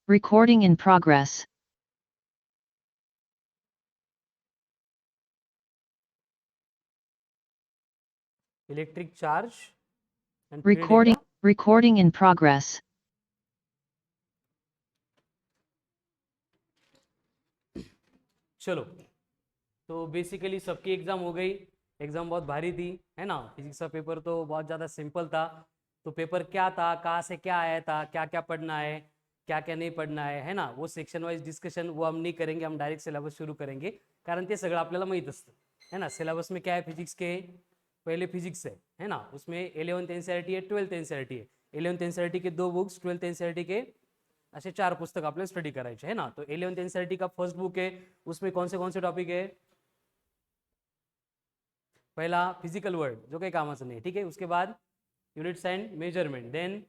Recording in progress. Electric charge and Recording in progress. चलो, तो basically सबकी exam हो गई। एग्जाम बहुत भारी थी, है ना। फिजिक्स का पेपर तो बहुत ज़्यादा सिंपल था। तो पेपर क्या था, कहाँ से क्या आया था, क्या क्या पढ़ना है, क्या क्या नहीं पढ़ना है ना, वो सेक्शन वाइज डिस्कशन वो हम नहीं करेंगे। हम डायरेक्ट सिलेबस सुरू करेंगे, कारण ते सगळं आपल्याला माहीत असतं, है ना। सिलेबस में क्या है, फिजिक्स के पहले फिजिक्स है ना। उसमें 11th एनसीईआरटी है, 12th एनसीईआरटी है। 11th एनसीईआरटी के 2 बुक्स, 12th एनसीईआरटी के असे 4 पुस्तक आपल्याला स्टडी करायचे, है ना। तो 11th एनसीईआरटी का फर्स्ट बुक है, उसमें कौन से टॉपिक है। पहला फिजिकल वर्ल्ड, जो काही कामाचं नाही, ठीक है। उसके बाद units and measurement, then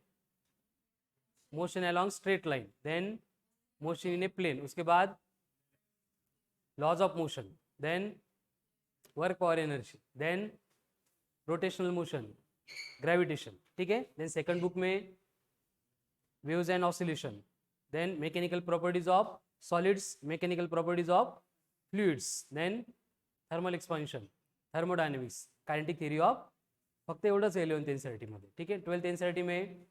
motion along straight line, then motion in a plane, उसके बाद laws of motion, then work power energy, then rotational motion, gravitation, ठीक है। देन सेकंड बुक में waves and oscillation, then mechanical properties of solids, mechanical properties of fluids, then thermal expansion, thermodynamics, kinetic theory of, फक्त एवढंच 11th NCERT मध्ये, ठीक है। 12th NCERT में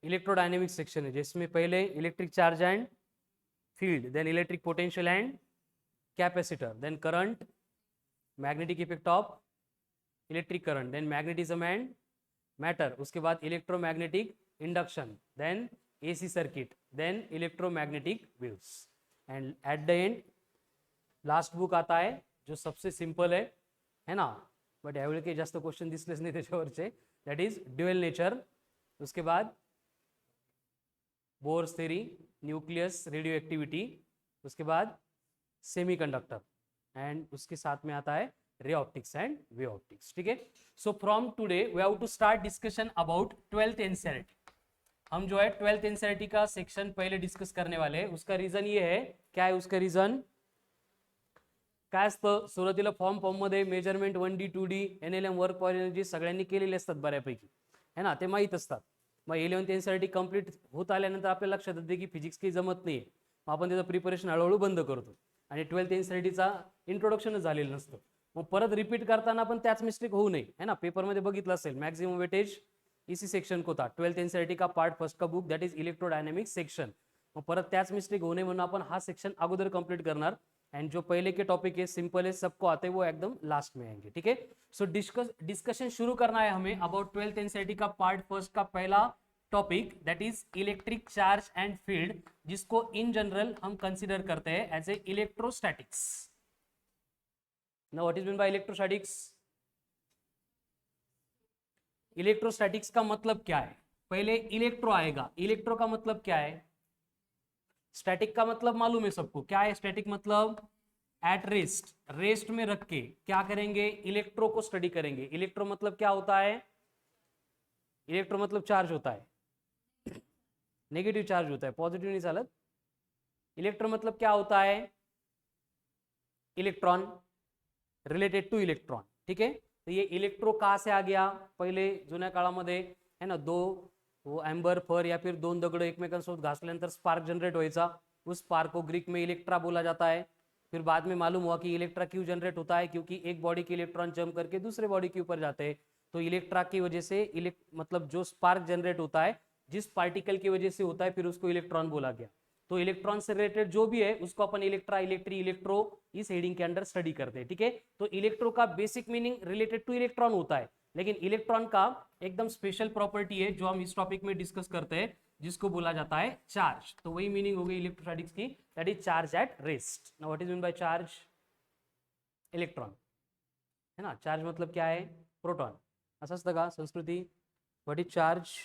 electrodynamics section है, जिसमें पहले electric charge and field, then electric potential and capacitor, then current, magnetic effect of electric current, then magnetism and matter, उसके बाद electromagnetic induction, then AC circuit, then electromagnetic waves, and at the end last book आता है जो सबसे simple है ना। But यावेळी काही जास्त क्वेश्चन दिसलेच नाही त्याच्यावरचे, दॅट इज ड्युअल नेचर। उसके बाद bourse theory, nucleus, radio activity, उसके बाद सेमीकंडक्टर, एंड उसके साथ में आता है ray optics and way optics, ठीक है। So from today we have to start discussion about 12th NCERT. हम जो है 12th एनसीईआरटी का सेक्शन पहले डिस्कस करने वाले हैं। उसका रीजन ये है, क्या है उसका रीजन, काय असतं, सुरुवातीला फॉर्म मध्ये measurement 1D 2D NLM work power energy सगळ्यांनी केलेले असतात बऱ्यापैकी, है ना, ते माहीत असतात। मग 11th एनसीईआरटी कंप्लीट होत आल्यानंतर आपल्या लक्षात येते की फिजिक्स काही जमत नाही, मग आपण त्याचं प्रिपरेशन हळूहळू बंद करतो आणि 12th एनसीईआरटीचा इंट्रोडक्शनच झालेलं नसतं। मग परत रिपीट करताना पण त्याच मिस्टेक होऊ नये, है ना। पेपरमध्ये बघितलं असेल मॅक्सिमम वेटेज इसी सेक्शन को था, 12th एनसीईआरटी का पार्ट फर्स्ट का book, that is electrodynamics section. मग परत त्याच मिस्टेक होऊ नये म्हणून आपण हा सेक्शन अगोदर कंप्लीट करणार, एंड जो पहले के टॉपिक है सिंपल है, सबको आते हैं, वो एकदम लास्ट में आएंगे, ठीक है। सो डिस्कशन शुरू करना है हमें अबाउट 12th एनसीईआरटी का पार्ट फर्स्ट का पहला topic, that is electric charge and field, जिसको इन जनरल हम कंसीडर करते हैं as a electrostatics. Now what is mean by electrostatics. Electrostatics का मतलब क्या है, पहले इलेक्ट्रो आएगा। इलेक्ट्रो का मतलब क्या है, स्टैटिक का मतलब मालूम है सबको, क्या है स्टैटिक मतलब, एट रेस्ट, रेस्ट में रख के क्या करेंगे, इलेक्ट्रो को स्टडी करेंगे। इलेक्ट्रो मतलब क्या होता है, इलेक्ट्रो मतलब चार्ज होता है, नेगेटिव चार्ज होता है, पॉजिटिव नहीं चालत। इलेक्ट्रो मतलब क्या होता है, इलेक्ट्रॉन, रिलेटेड टू इलेक्ट्रॉन, ठीक है। तो ये इलेक्ट्रो कहाँ से आ गया, पहले जुन्या काळामध्ये है ना, वो एम्बर फर या फिर दोन दगड़ एकमेकांसोबत घासल्यानंतर स्पार्क जनरेट होता, उस स्पार्क को ग्रीक में इलेक्ट्रा बोला जाता है। फिर बाद में मालूम हुआ कि इलेक्ट्रा क्यों जनरेट होता है, क्योंकि एक बॉडी के इलेक्ट्रॉन जंप करके दूसरे बॉडी के ऊपर जाते हैं, तो इलेक्ट्रा की वजह से मतलब जो स्पार्क जनरेट होता है जिस पार्टिकल की वजह से होता है, फिर उसको इलेक्ट्रॉन बोला गया। तो इलेक्ट्रॉन से रिलेटेड जो भी है उसको अपन इलेक्ट्रा, इलेक्ट्री, इलेक्ट्रो इस हेडिंग के अंडर स्टडी करते हैं, ठीक है। तो इलेक्ट्रो का basic meaning related two electron होता है, लेकिन इलेक्ट्रॉन का एकदम स्पेशल प्रॉपर्टी है जो हम इस टॉपिक में डिस्कस करते हैं, जिसको बोला जाता है चार्ज। तो वही मीनिंग हो गई इलेक्ट्रोस्टैटिक्स की, that is charge at rest. Now what is mean by charge, electron, है ना। चार्ज मतलब क्या है, प्रोटॉन, असं असतं का संस्कृती, what is charge.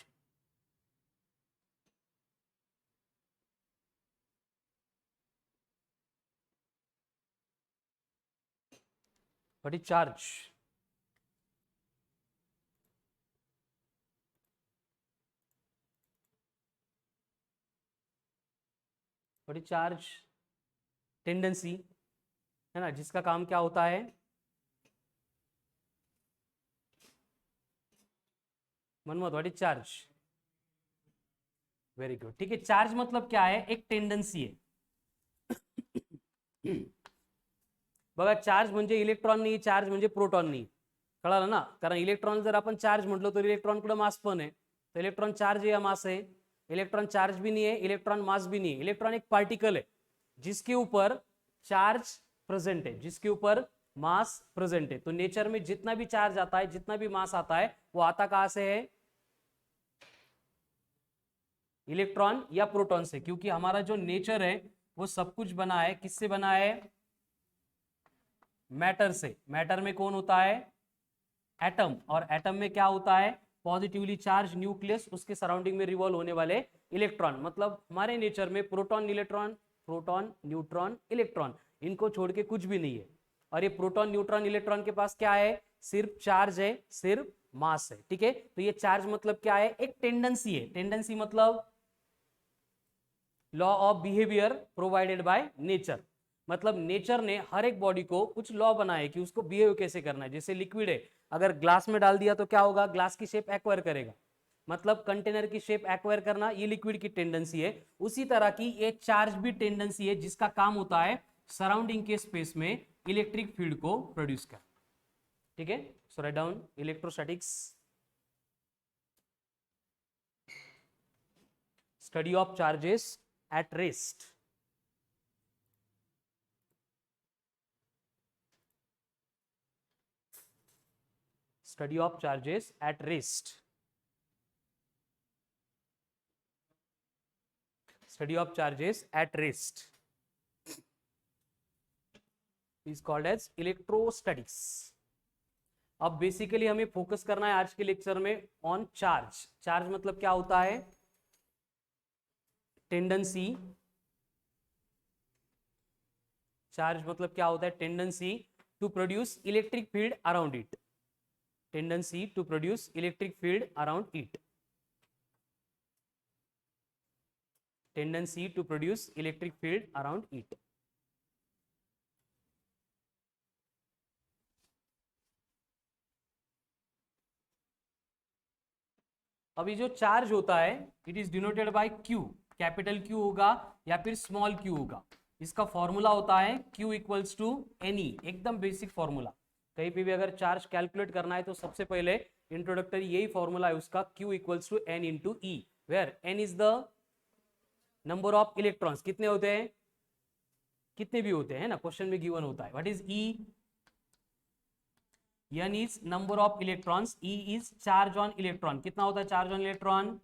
What is charge, what is charge, tendency, है ना, जिसका काम क्या होता है, Manmath, what is charge, very good, ठीक है। चार्ज मतलब क्या है? एक टेंडन्सी आहे. बघा, चार्ज म्हणजे इलेक्ट्रॉन नाही, चार्ज म्हणजे प्रोटॉन नाही. कळालं ना? कारण इलेक्ट्रॉन जर आपण चार्ज म्हटलो तर इलेक्ट्रॉनकडे मास पण आहे. तर इलेक्ट्रॉन चार्ज है या मास है? इलेक्ट्रॉन चार्ज भी नहीं है, इलेक्ट्रॉन मास भी नहीं है. इलेक्ट्रॉन एक पार्टिकल है जिसके ऊपर चार्ज प्रेजेंट है, जिसके ऊपर मास प्रेजेंट है. तो नेचर में जितना भी चार्ज आता है, जितना भी मास आता है, वो आता कहां से है? इलेक्ट्रॉन या प्रोटॉन से. क्योंकि हमारा जो नेचर है वो सब कुछ बना है, किससे बना है? मैटर से. मैटर में कौन होता है? एटम. और एटम में क्या होता है? पॉजिटिवली चार्ज न्यूक्लियस, उसके सराउंडिंग में रिवॉल्व होने वाले इलेक्ट्रॉन. मतलब हमारे नेचर में proton, electron, proton, neutron, electron, इनको छोड़ के कुछ भी नहीं है. और ये प्रोटॉन, न्यूट्रॉन, इलेक्ट्रॉन के पास क्या है? सिर्फ चार्ज है, सिर्फ मास है. ठीक है, तो ये चार्ज मतलब क्या है? एक टेंडेंसी है. टेंडेंसी मतलब law of behaviour provided by nature. मतलब नेचर ने हर एक बॉडी को कुछ लॉ बनाए कि उसको बिहेव कैसे करना है. जैसे लिक्विड है, अगर ग्लास में डाल दिया तो क्या होगा? ग्लास की शेप एक्वायर करेगा. मतलब कंटेनर की शेप एक्वायर करना, ये लिक्विड की टेंडेंसी है. उसी तरह की ये चार्ज भी टेंडेंसी है, जिसका काम होता है सराउंडिंग के स्पेस में इलेक्ट्रिक फील्ड को प्रोड्यूस करना. ठीक है, so write down electrostatics, study of charges at rest. Study of charges at rest. Study of charges at rest is called as electrostatics. अब बेसिकली हमें फोकस करना है आज के लेक्चर में ऑन चार्ज. चार्ज मतलब क्या होता है? टेंडेंसी. चार्ज मतलब क्या होता है? Tendency to produce electric field around it. Tendency to produce electric field around it. Tendency to produce electric field around it. अभी जो चार्ज होता है it is denoted by Q. Capital Q होगा या फिर स्मॉल क्यू होगा. इसका formula होता है Q equals to N E. एकदम बेसिक फॉर्मूला. कहीं पे भी अगर चार्ज कैलकुलेट करना है तो सबसे पहले इंट्रोडक्टरी यही फॉर्मूला है उसका, Q equals to N into E, where N is the number of electrons. कितने होते हैं? कितने भी होते हैं ना, क्वेश्चन में गिवन होता है. What is E? N is number of electrons, E is charge on electron. कितना होता है charge on electron?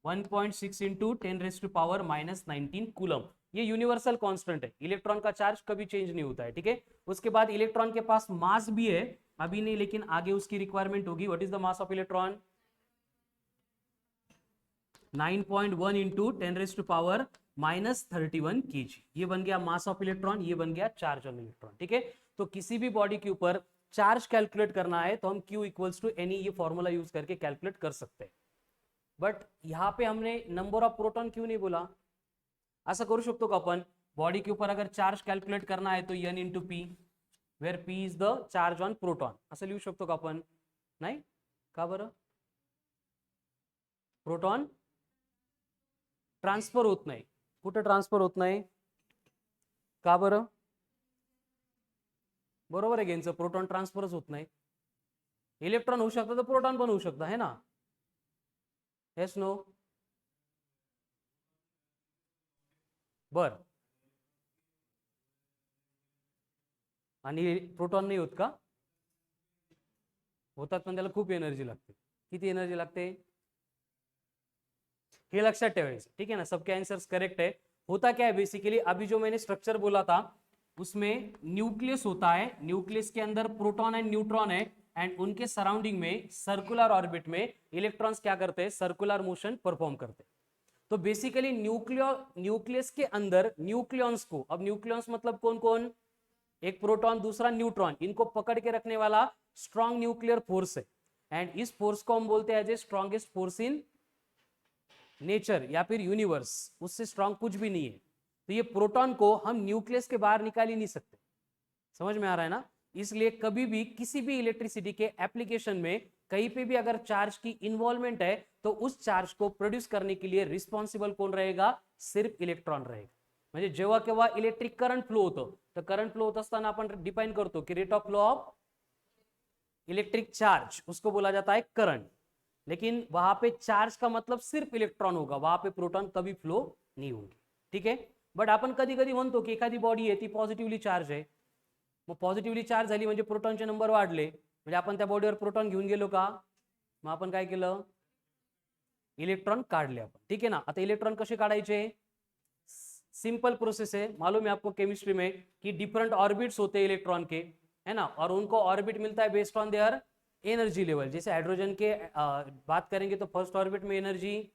1.6 into 10⁻⁻19 coulomb. ये यूनिवर्सल कांस्टेंट है. इलेक्ट्रॉन का चार्ज कभी चेंज नहीं होता है. ठीक है, उसके बाद इलेक्ट्रॉन के पास मास भी है, अभी नहीं लेकिन आगे उसकी रिक्वायरमेंट होगी. What is the mass of electron? 9.1 into 10⁻⁻31 kg. ये बन गया मास ऑफ इलेक्ट्रॉन, ये बन गया चार्ज ऑन इलेक्ट्रॉन. ठीक है, तो किसी भी बॉडी के ऊपर चार्ज कैलकुलेट करना है तो हम Q इक्वल्स टू एन, ये फॉर्मूला यूज करके कैलकुलेट कर सकते हैं. बट यहाँ पे हमने नंबर ऑफ प्रोटॉन क्यों नहीं बोला? असं करू शकतो का आपण? बॉडी के ऊपर अगर चार्ज कैलकुलेट करना है तो N into P, where P is the charge on proton, असं लिहू शकतो का आपण? नाही का बरं? प्रोटॉन ट्रान्सफर होत नाही. कुठं ट्रान्सफर होत नाही? का बरं? बरोबर आहे यांचं, प्रोटॉन ट्रान्सफरच होत नाही. इलेक्ट्रॉन होऊ शकतं तर प्रोटॉन पण होऊ शकतं है ना? Yes no? बर. आणि प्रोटॉन नाही होत का? होतात, पण त्याला खूप एनर्जी लागते. किती एनर्जी लागते हे लक्षात ठेवायचं. ठीक है ना, सबके आंसर्स करेक्ट है. होता क्या है बेसिकली, अभी जो मैंने स्ट्रक्चर बोला था उसमें न्यूक्लियस होता है. न्यूक्लियस के अंदर प्रोटॉन एंड न्यूट्रॉन है, एंड उनके सराउंडिंग में सर्कुलर ऑर्बिट में इलेक्ट्रॉन्स क्या करते हैं? सर्कुलर मोशन परफॉर्म करते हैं. तो बेसिकली न्यूक्लियस के अंदर न्यूक्लियॉन्स को, अब न्यूक्लियॉन्स मतलब कौन कौन? एक प्रोटॉन, दूसरा न्यूट्रॉन, इनको पकड़ के रखने वाला स्ट्रॉन्ग न्यूक्लियर फोर्स है. एंड इस फोर्स को हम बोलते हैं as a strongest force in nature या फिर यूनिवर्स. उससे स्ट्रॉन्ग कुछ भी नहीं है. तो ये प्रोटॉन को हम न्यूक्लियस के बाहर निकाल ही नहीं सकते. समझ में आ रहा है ना? इसलिए कभी भी किसी भी इलेक्ट्रिसिटी के एप्लीकेशन में कहीं पे भी अगर चार्ज की इन्वॉल्वमेंट है तो उस चार्ज को प्रोड्यूस करने के लिए रिस्पॉन्सिबल कौन रहेगा? सिर्फ इलेक्ट्रॉन रहेगा. म्हणजे जेव्हा केव्हा इलेक्ट्रिक करंट फ्लो होतो तर करंट फ्लो होत असताना आपण डिफाइन करतो की rate of flow of electric charge, उसको बोला जाता है करंट. लेकिन वहां पे चार्ज का मतलब सिर्फ इलेक्ट्रॉन होगा, वहां पे प्रोटॉन कभी फ्लो नहीं होंगे. ठीक आहे. बट आपण कधी कधी म्हणतो की एखादी बॉडी आहे ती पॉझिटिव्हली चार्ज आहे, मग पॉझिटिव्हली चार्ज झाली म्हणजे प्रोटॉनचे नंबर वाढले, म्हणजे आपण त्या बॉडीवर प्रोटॉन घेऊन गेलो का? मग आपण काय केलं? इलेक्ट्रॉन काढले आपण. ठीक है ना. आता इलेक्ट्रॉन कसे काढायचे? सिंपल प्रोसेस है, मालूम है आपको केमिस्ट्री में कि डिफरेंट ऑर्बिट्स होते हैं इलेक्ट्रॉन के, है ना, और उनको ऑर्बिट मिलता है based on their energy level. जैसे हाइड्रोजन के बात करेंगे तो फर्स्ट ऑर्बिट में एनर्जी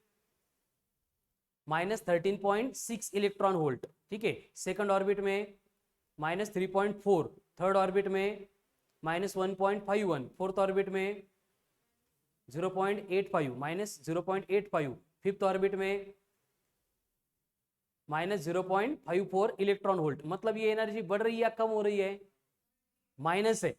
-13.6 इलेक्ट्रॉन वोल्ट. ठीक है. सेकंड ऑर्बिट में -3.4, थर्ड ऑर्बिट में -1.51, फोर्थ ऑर्बिट में 0.85, -0.85, फिफ्थ ऑर्बिट में -0.54 इलेक्ट्रॉन वोल्ट. मतलब ये एनर्जी बढ़ रही है या कम हो रही है? माइनस है,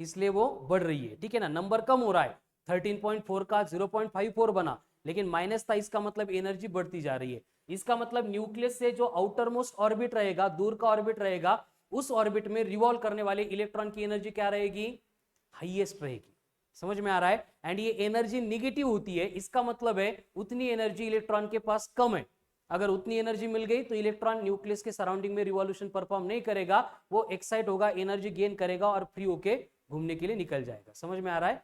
इसलिए वो बढ़ रही है. ठीक है ना. नंबर कम हो रहा है, 13.4 का 0.54 बना, लेकिन माइनस था, इसका मतलब एनर्जी बढ़ती जा रही है. इसका मतलब न्यूक्लियस से जो आउटर मोस्ट ऑर्बिट रहेगा, दूर का ऑर्बिट रहेगा, उस ऑर्बिट में रिवॉल्व करने वाले इलेक्ट्रॉन की एनर्जी क्या रहेगी? हाईएस्ट रहेगी. समझ में आ रहा है. एंड ये एनर्जी निगेटिव होती है, इसका मतलब है उतनी एनर्जी इलेक्ट्रॉन के पास कम है. अगर उतनी एनर्जी मिल गई तो इलेक्ट्रॉन न्यूक्लियस के सराउंडिंग में रिवॉल्यूशन परफॉर्म नहीं करेगा, वो एक्साइट होगा, एनर्जी गेन करेगा और फ्री होके घूमने के लिए निकल जाएगा. समझ में आ रहा है.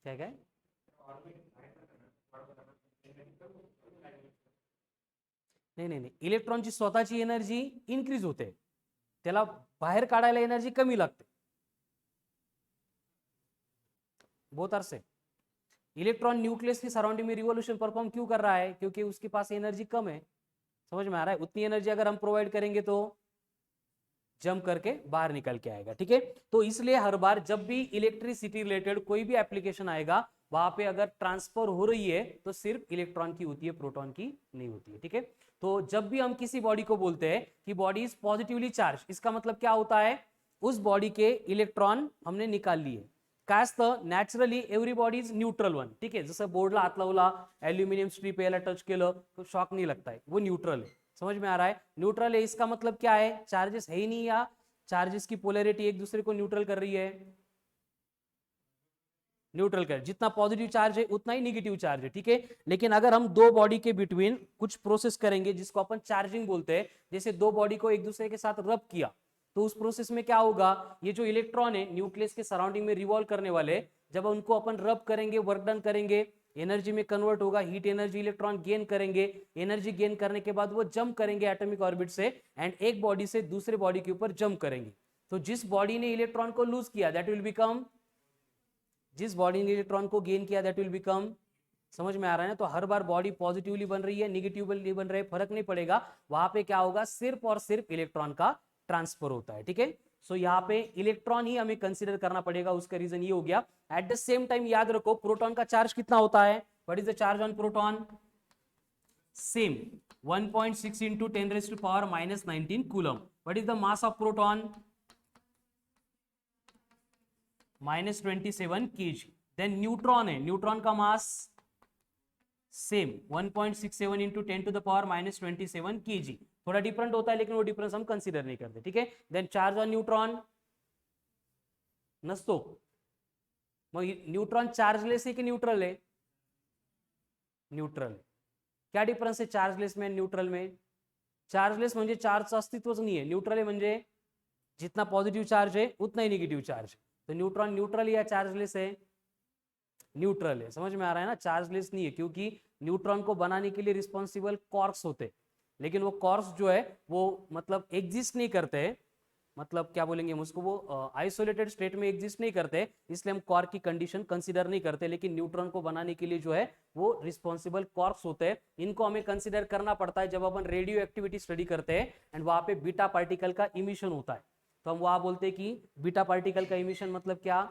क्या क्या? नाही नाही नाही, इलेक्ट्रॉनची स्वतःची एनर्जी इन्क्रीज होते, त्याला बाहेर काढायला एनर्जी कमी लागते. बहुत अरसे इलेक्ट्रॉन न्यूक्लियस की सराउंडिंग में रिवॉल्यूशन परफॉर्म क्यों कर रहा है? क्योंकि उसके पास एनर्जी कम है. समझ में आ रहा है. उतनी एनर्जी अगर हम प्रोवाइड करेंगे तो जंप करके बाहर निकल के आएगा. ठीक है. तो इसलिए हर बार जब भी इलेक्ट्रिसिटी रिलेटेड कोई भी एप्लीकेशन आएगा, वहां पे अगर ट्रांसफर हो रही है तो सिर्फ इलेक्ट्रॉन की होती है, प्रोटॉन की नहीं होती है. ठीक है. तो जब भी हम किसी बॉडी को बोलते हैं कि बॉडी इज पॉजिटिवली चार्ज, इसका मतलब क्या होता है? उस बॉडी के इलेक्ट्रॉन हमने निकाल लिए. काय असतं? Naturally every body is neutral one. ठीक आहे. जसं बोर्डला हात लावला, ॲल्युमिनियम स्ट्रिप याला टच केलं तो शॉक नहीं लगता है, वो न्यूट्रल है. समझ में आ रहा है. न्यूट्रल है, इसका मतलब क्या है? चार्जेस है ही नहीं, या चार्जेस की पोलैरिटी एक दूसरे को न्यूट्रल कर रही है. न्यूट्रल कर, जितना पॉजिटिव चार्ज है उतना ही निगेटिव चार्ज है. ठीक है. लेकिन अगर हम दो बॉडी के बिटवीन कुछ प्रोसेस करेंगे जिसको अपन चार्जिंग बोलते हैं, जैसे दो बॉडी को एक दूसरे के साथ रब किया, तो उस प्रोसेस में क्या होगा? ये जो इलेक्ट्रॉन है न्यूक्लियस के सराउंडिंग में रिवॉल्व करने वाले, जब उनको अपन रब करेंगे, वर्क डन करेंगे, एनर्जी में कन्वर्ट होगा, हीट एनर्जी, इलेक्ट्रॉन गेन करेंगे. एनर्जी गेन करने के बाद वो जंप करेंगे एटॉमिक ऑर्बिट से, एंड एक बॉडी से दूसरे बॉडी के ऊपर जंप करेंगे. तो जिस बॉडी ने इलेक्ट्रॉन को लूज किया दैट विल बिकम, जिस बॉडी ने इलेक्ट्रॉन को गेन किया दैट विल बिकम. समझ में आ रहा है ना. तो हर बार बॉडी पॉजिटिवली बन रही है, निगेटिवली बन रही है, फर्क नहीं पड़ेगा. वहां पे क्या होगा? सिर्फ और सिर्फ इलेक्ट्रॉन का ट्रांसफर होता है. ठीक है. सो यहाँ पे इलेक्ट्रॉन ही हमें कंसीडर करना पड़ेगा, उसका रीजन ये हो गया. एट द सेम टाइम याद रखो, प्रोटॉन का चार्ज कितना होता है? What is the charge on proton? Same 1.6 into 10 raised to power -19 coulomb. What is the mass of proton? -27 kg. Then neutron है, न्यूट्रॉन का mass same 1.67 into 10 to the power -27 kg. थोड़ा different होता है लेकिन वो डिफरेंस हम consider नहीं करते. ठीक है. देन चार्ज ऑन न्यूट्रॉन नसतो. मग न्यूट्रॉन चार्जलेस है कि न्यूट्रल है? न्यूट्रल. क्या डिफरेंस है चार्जलेस में न्यूट्रल में? चार्जलेस म्हणजे चार्जचं अस्तित्वच नाही आहे. न्यूट्रल आहे म्हणजे जितना पॉजिटिव चार्ज है उतना ही निगेटिव चार्ज. तो न्यूट्रॉन न्यूट्रल या चार्जलेस है? न्यूट्रल है. समझ में आ रहा है ना. चार्जलेस नहीं है क्योंकि न्यूट्रॉन को बनाने के लिए रिस्पॉन्सिबल क्वार्क्स होते, लेकिन वो क्वार्क्स जो है वो मतलब एग्जिस्ट नहीं करते, मतलब क्या बोलेंगे हम उसको, वो आइसोलेटेड स्टेट में एग्जिस्ट नहीं करते, इसलिए हम क्वार्क की कंडीशन कंसीडर नहीं करते. लेकिन न्यूट्रॉन को बनाने के लिए जो है वो रिस्पॉन्सिबल क्वार्क्स होते हैं. इनको हमें कंसीडर करना पड़ता है जब अपन रेडियो एक्टिविटी स्टडी करते हैं एंड वहां पे बीटा पार्टिकल का इमिशन होता है. तो हम वहां बोलते हैं कि बीटा पार्टिकल का इमिशन मतलब क्या?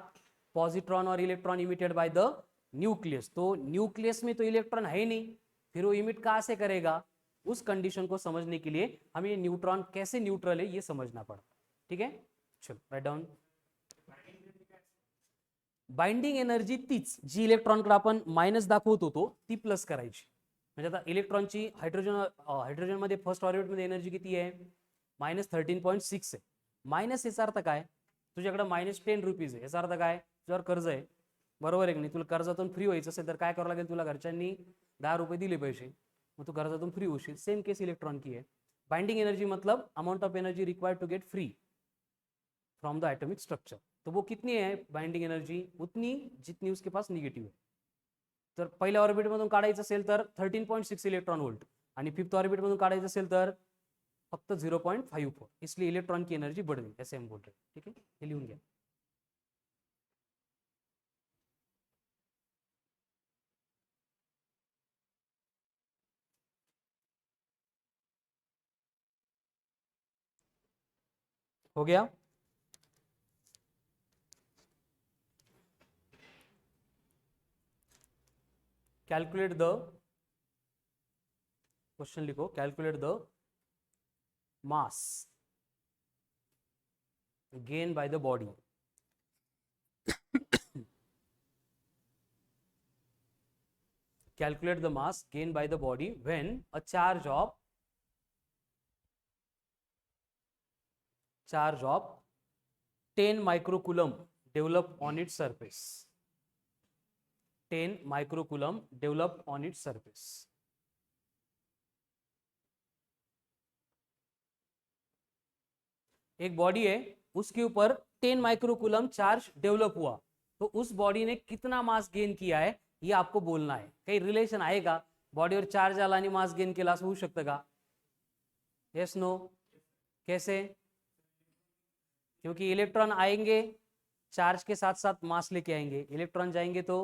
पॉजिट्रॉन और electron emitted by the nucleus. तो न्यूक्लियस में तो इलेक्ट्रॉन है नहीं, फिर वो इमिट कहां से करेगा? उस कंडीशन को समझने के लिए हमें ये न्यूट्रॉन कैसे न्यूट्रल है ये समझना पड़ा। ठीक आहे, चलो राईट डाऊन. बाइंडिंग एनर्जी तीच जी इलेक्ट्रॉनकडे आपण मायनस दाखवत होतो ती प्लस करायची. म्हणजे आता इलेक्ट्रॉनची हायड्रोजनमध्ये फर्स्ट ऑर्बिटमध्ये एनर्जी किती आहे, -13.6 आहे. मायनस याचा अर्थ काय, तुझ्याकडे -10 रुपीज आहे, याचा अर्थ काय, तुझ्यावर कर्ज आहे, बरोबर आहे की नाही. तुला कर्जातून फ्री व्हायचं असेल तर काय करावं लागेल, तुला घरच्यांनी 10 रुपये दिले पैसे, मग तू कर्जातून फ्री होशील. सेम केस इलेक्ट्रॉन की है. बाइंडिंग एनर्जी मतलब amount of energy required to get free from the atomic structure. तो वो कितनी है बाइंडिंग एनर्जी, उतनी जितनी उसके पास निगेटिव है. तर पहिल्या ऑर्बिटमधून काढायचं असेल तर 13.6 इलेक्ट्रॉन वोल्ट आणि फिफ्थ ऑर्बिटमधून काढायचं असेल तर फक्त 0.54. इसलिए इलेक्ट्रॉन की एनर्जी बढ़ गई, ऐसे हम बोल रहे हैं. ठीक है, ये लिहून घ्या. हो गया. कैलकुलेट द, क्वेश्चन लिखो, calculate the mass gained by the body calculate the mass gained by the body when a charge of 10 microcoulomb develop on its surface. 10 microcoulomb develop on its surface. एक body है, उसके ऊपर 10 microcoulomb charge develop हुआ, तो उस body ने कितना mass gain किया है ये आपको बोलना है. काही रिलेशन आहे का बॉडीवर चार्ज आला आणि मास गेन केला, असं होऊ शकतं का? Yes no. कैसे? क्योंकि इलेक्ट्रॉन आएंगे चार्ज के साथ साथ मास लेके आएंगे, इलेक्ट्रॉन जाएंगे तो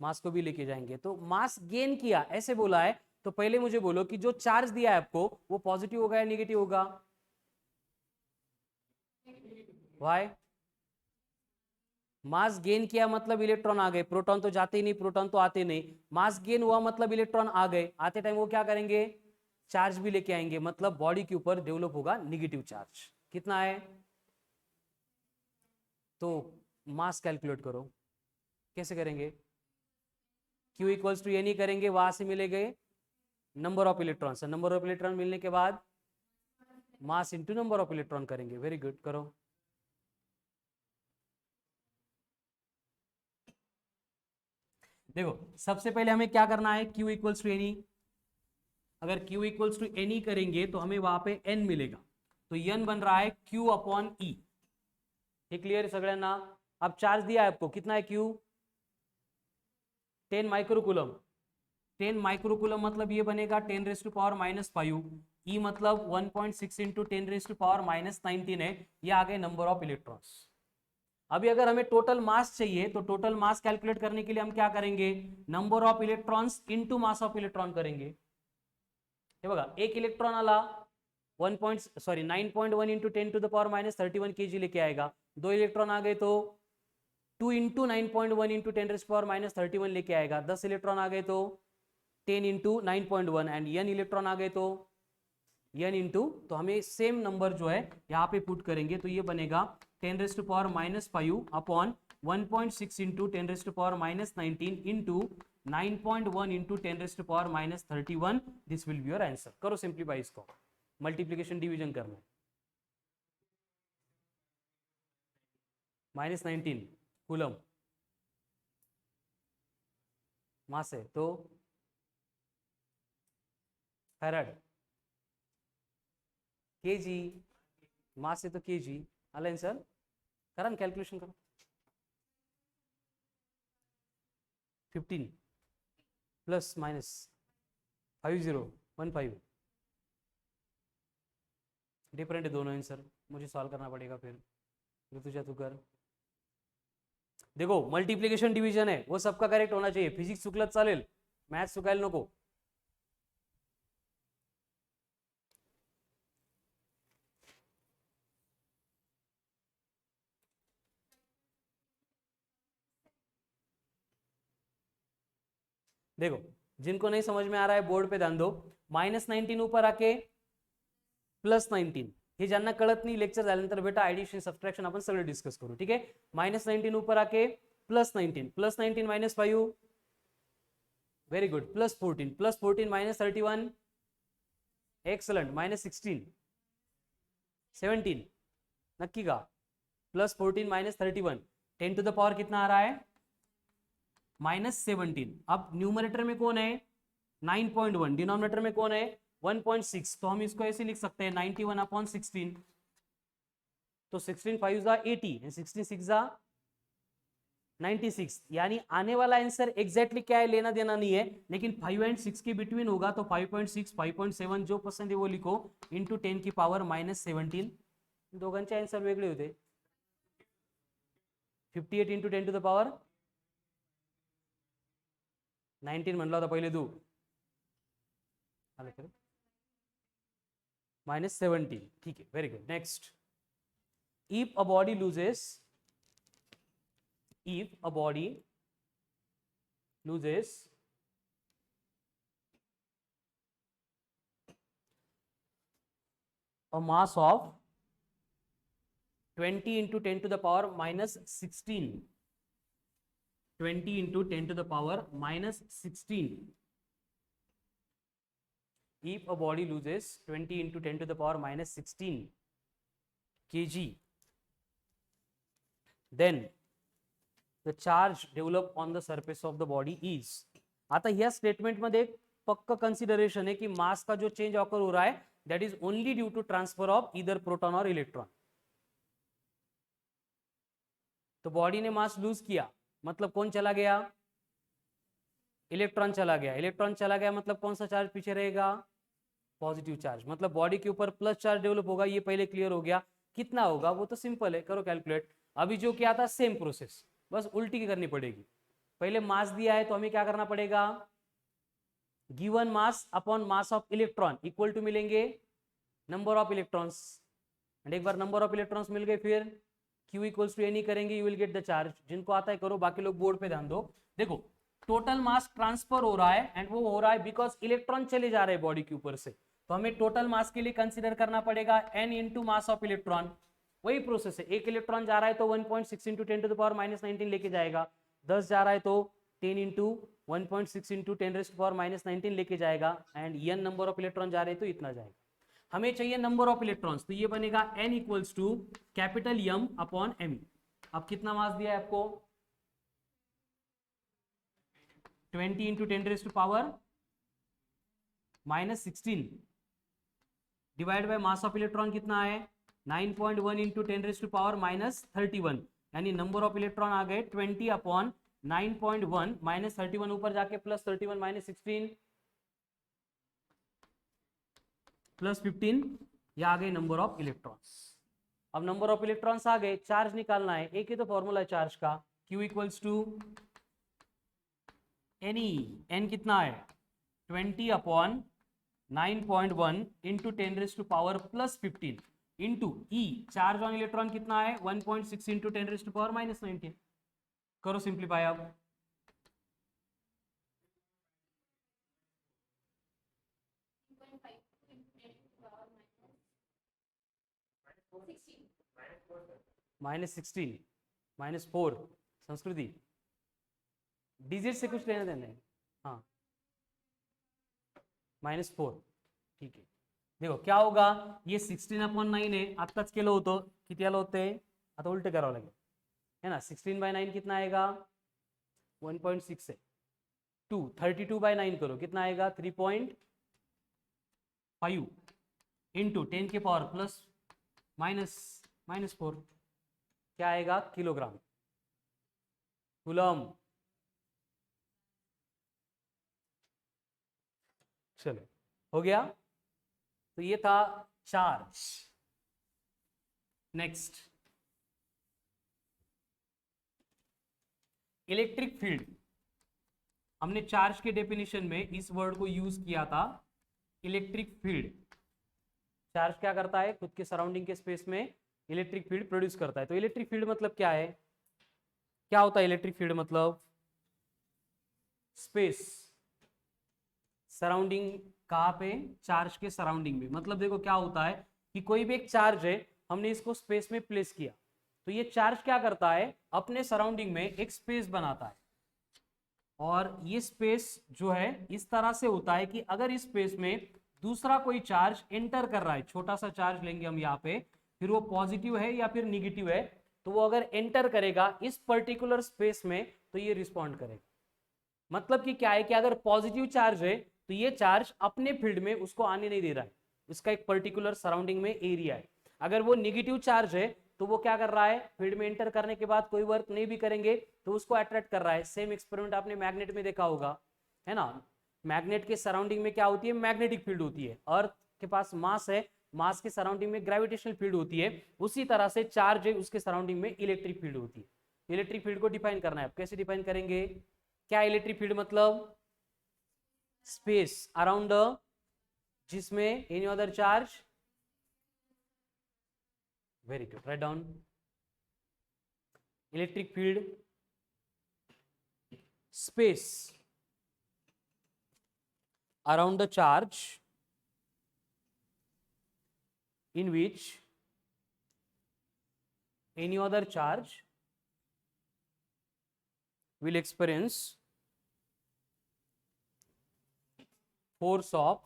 मास को भी लेके जाएंगे. तो मास गेन किया ऐसे बोला है, तो पहले मुझे बोलो कि जो चार्ज दिया है आपको वो पॉजिटिव होगा या नेगेटिव होगा? वाई? मास गेन किया मतलब इलेक्ट्रॉन आ गए, प्रोटॉन तो जाते ही नहीं, प्रोटॉन तो आते नहीं. मास गेन हुआ मतलब इलेक्ट्रॉन आ गए, आते टाइम वो क्या करेंगे, चार्ज भी लेके आएंगे, मतलब बॉडी के ऊपर डेवलप होगा नेगेटिव चार्ज. कितना है? तो मास कैलकुलेट करो. कैसे करेंगे? Q इक्वल्स टू एन ही करेंगे, वहां से मिलेंगे number of electron. Number of electron मिलने के बाद mass into number of electron करेंगे. वेरी गुड, करो. देखो सबसे पहले हमें क्या करना है, Q इक्वल्स टू एनी. अगर Q इक्वल्स टू एनी करेंगे तो हमें वहां पे N मिलेगा, तो N बन रहा है Q अपॉन E. ये क्लियर है सगळ्यांना? अब चार्ज दिया है आपको, कितना है Q? 10 माइक्रोकूलम. 10 माइक्रोकूलम मतलब ये बनेगा 10 रेज टू पावर -5. E मतलब 1.6 इंटू 10 रेज टू पावर -19 है. ये आ गए नंबर ऑफ इलेक्ट्रॉन्स. अभी अगर हमें टोटल मास चाहिए तो टोटल मास कैलकुलेट करने के लिए हम क्या करेंगे, number of electrons into mass of electron करेंगे. हे बघा, एक इलेक्ट्रॉन आला 9.1 into 10 to the power -31 kg लेके आएगा. दो इलेक्ट्रॉन आ गए तो 2 इंटू 9.1 इंटू 10 रेज पावर -31 लेके आएगा. 10 इलेक्ट्रॉन आ गए तो 10 इंटू 9.1, एंड n इलेक्ट्रॉन आ गए तो n इंटू, तो हमें सेम नंबर जो है यहाँ पे पुट करेंगे, तो ये बनेगा 10 raise to power -5 upon 1.6 into 10 raise to power -19 into 9.1 into 10 raise to power -31. This will be your answer. करो सिंप्लीफाई इसको, मल्टीप्लीकेशन डिवीजन करना है. -19 कूलम मास है, तो फैराड. केजी मास है तो केजी. आला आंसर? करा ना कॅल्क्युलेशन करा. 15 प्लस माइनस 5015. डिफरेंट है दोनों आंसर, मुझे सॉल्व करना पड़ेगा फिर. ऋतुजा तू कर. देखो मल्टीप्लिकेशन डिवीजन है वो सबका करेक्ट होना चाहिए. फिजिक्स चुकलत चालेल, मॅथ्स चुकायला नको. देखो जिनको नहीं समझ में आ रहा है बोर्ड पे ध्यान दो. -19 ऊपर आके +19 हे ज्यांना कळत नाही लेक्चर झाल्यानंतर बेटा ऍडिशन सबट्रॅक्शन आपण सगळं डिस्कस करू. ठीक आहे. -19 ऊपर आके +19 -5 व्हेरी गुड +14 -31 एक्सलंट -16 17 नक्की का +14 -31 10 टू द पावर कितना आ रहा है -17. अब न्यूमरेटर में कौन है 9.1, डिनोमिनेटर में कौन है 1.6. तो हम इसको ऐसे लिख सकते हैं 91/16. तो 16 5 जा 80 and 16 6 जा 96. यानी आने वाला आंसर एग्जैक्टली क्या है लेना देना नहीं है, लेकिन 5 and 6 के बिटवीन होगा. तो 5.6 5.7 जो पसंद है वो लिखो इंटू 10 की पावर -17. दोघांचे आन्सर वेगळे होते. 58 इंटू 10 टू द पावर 19 म्हणला होता पहिले तू. -17. ठीक है. Very good. Next. If a body loses a mass of 20 into 10 to the power -16, 20 into 10 to the power -16. If a body loses 20 into 10 to the power -16 kg, then the charge developed on the surface of the body is. आता ह्या statement मध्ये एक पक्का consideration है कि मास का जो change occur हो रहा है that is only due to transfer of either proton और इलेक्ट्रॉन. तो बॉडी ने मास लूज किया मतलब कौन चला गया इलेक्ट्रॉन चला गया. इलेक्ट्रॉन चला गया मतलब कौन सा चार्ज पीछे रहेगा पॉजिटिव चार्ज. मतलब बॉडी के ऊपर प्लस चार्ज डेवलप होगा. ये पहले क्लियर हो गया. कितना होगा वो तो सिंपल है, करो कैलकुलेट. अभी जो किया था सेम प्रोसेस, बस उल्टी करनी पड़ेगी. पहले मास दिया है तो हमें क्या करना पड़ेगा given mass upon mass of electron equal to मिलेंगे नंबर ऑफ इलेक्ट्रॉन्स. एंड एक बार नंबर ऑफ इलेक्ट्रॉन्स मिल गए फिर Q इक्वल्स टू एनी करेंगे, you will get the charge. जिनको आता है करो, बाकी लोग बोर्ड पे ध्यान दो. देखो टोटल मास ट्रांसफर हो रहा है एंड वो हो रहा है बिकॉज इलेक्ट्रॉन चले जा रहे हैं बॉडी के ऊपर से. तो हमें टोटल मास के लिए कंसीडर करना पड़ेगा n into mass of electron. वही प्रोसेस है. एक इलेक्ट्रॉन जा रहा है तो 1.6 इंटू 10 टू द पावर -19 लेके जाएगा. 10 जा रहा है तो 10 into 1.6 into 10 raise to power -19 लेके जाएगा. And n number of electron जा रहे हैं तो इतना जाएगा. हमें चाहिए नंबर ऑफ इलेक्ट्रॉन्स, तो ये बनेगा n equals to capital M upon m. अब कितना मास दिया है आपको 20 into 10 raise to power -16 divide by mass of electron कितना है 9.1 इंटू 10 रेज़ टू पावर -31. यानी नंबर ऑफ इलेक्ट्रॉन आ गए 20 अपॉन 9.1 -31 ऊपर जाके +31 -16 +15. ये आ गए नंबर ऑफ इलेक्ट्रॉन्स. अब नंबर ऑफ इलेक्ट्रॉन्स आ गए, चार्ज निकालना है. एक ही तो फॉर्मूला है चार्ज का, Q equals to N E. n कितना है 20 अपॉन 9.1 into 10 raise to power +15 into E. Charge on electron कितना है 1.6 इंटू 10 रेज़ टू पावर -19. करो सिंप्लीफाई. अब -16 -4 संस्कृति डिजिट से कुछ लेना देना है. हाँ -4. ठीक है. देखो क्या होगा ये 16/9 आहे. आत्ताच केलं होतं किती आलं होते, आता उलटे करावं लागेल है ना. 16/9 कितना आएगा 1.6 है. 32/9 करो कितना आएगा 3.5 इंटू 10 के पावर प्लस -4 क्या आएगा किलोग्राम कूलम. चलो हो गया. तो ये था चार्ज. Next electric field. हमने चार्ज के डेफिनेशन में इस वर्ड को यूज किया था इलेक्ट्रिक फील्ड. चार्ज क्या करता है खुद के सराउंडिंग के स्पेस में इलेक्ट्रिक फील्ड प्रोड्यूस करता है. तो इलेक्ट्रिक फील्ड मतलब क्या है, क्या होता है इलेक्ट्रिक फील्ड मतलब स्पेस सराउंडिंग कहाँ पे, चार्ज के सराउंडिंग में। मतलब देखो क्या होता है कि कोई भी एक चार्ज है, हमने इसको स्पेस में प्लेस किया, तो ये चार्ज क्या करता है, अपने सराउंडिंग में एक स्पेस बनाता है। और ये स्पेस जो है इस तरह से होता है कि अगर इस स्पेस में दूसरा कोई चार्ज एंटर कर रहा है, छोटा सा चार्ज लेंगे हम यहाँ पे, फिर वो पॉजिटिव है या फिर निगेटिव है, तो वो अगर एंटर करेगा इस पर्टिकुलर स्पेस में तो ये रिस्पॉन्ड करेगा। मतलब कि क्या है कि अगर पॉजिटिव चार्ज है तो ये चार्ज अपने फील्ड में उसको आने नहीं दे रहा है, इसका एक पर्टिकुलर सराउंडिंग में एरिया है। अगर वो निगेटिव चार्ज है तो वो क्या कर रहा है, फील्ड में एंटर करने के बाद कोई वर्क नहीं भी करेंगे तो उसको अट्रैक्ट कर रहा है। सेम एक्सपेरिमेंट आपने मैग्नेट में देखा होगा, है ना। मैग्नेट के सराउंडिंग में क्या होती है, मैग्नेटिक फील्ड होती है। अर्थ के पास मास है, मास के सराउंडिंग में ग्रेविटेशनल फील्ड होती है। उसी तरह से चार्ज है, उसके सराउंडिंग में इलेक्ट्रिक फील्ड होती है। इलेक्ट्रिक फील्ड को डिफाइन करना है, आप कैसे डिफाइन करेंगे, क्या इलेक्ट्रिक फील्ड मतलब स्पेस अराउंड जिसमें any other charge, very good, write down. Electric field space around the charge in which any other charge will experience force of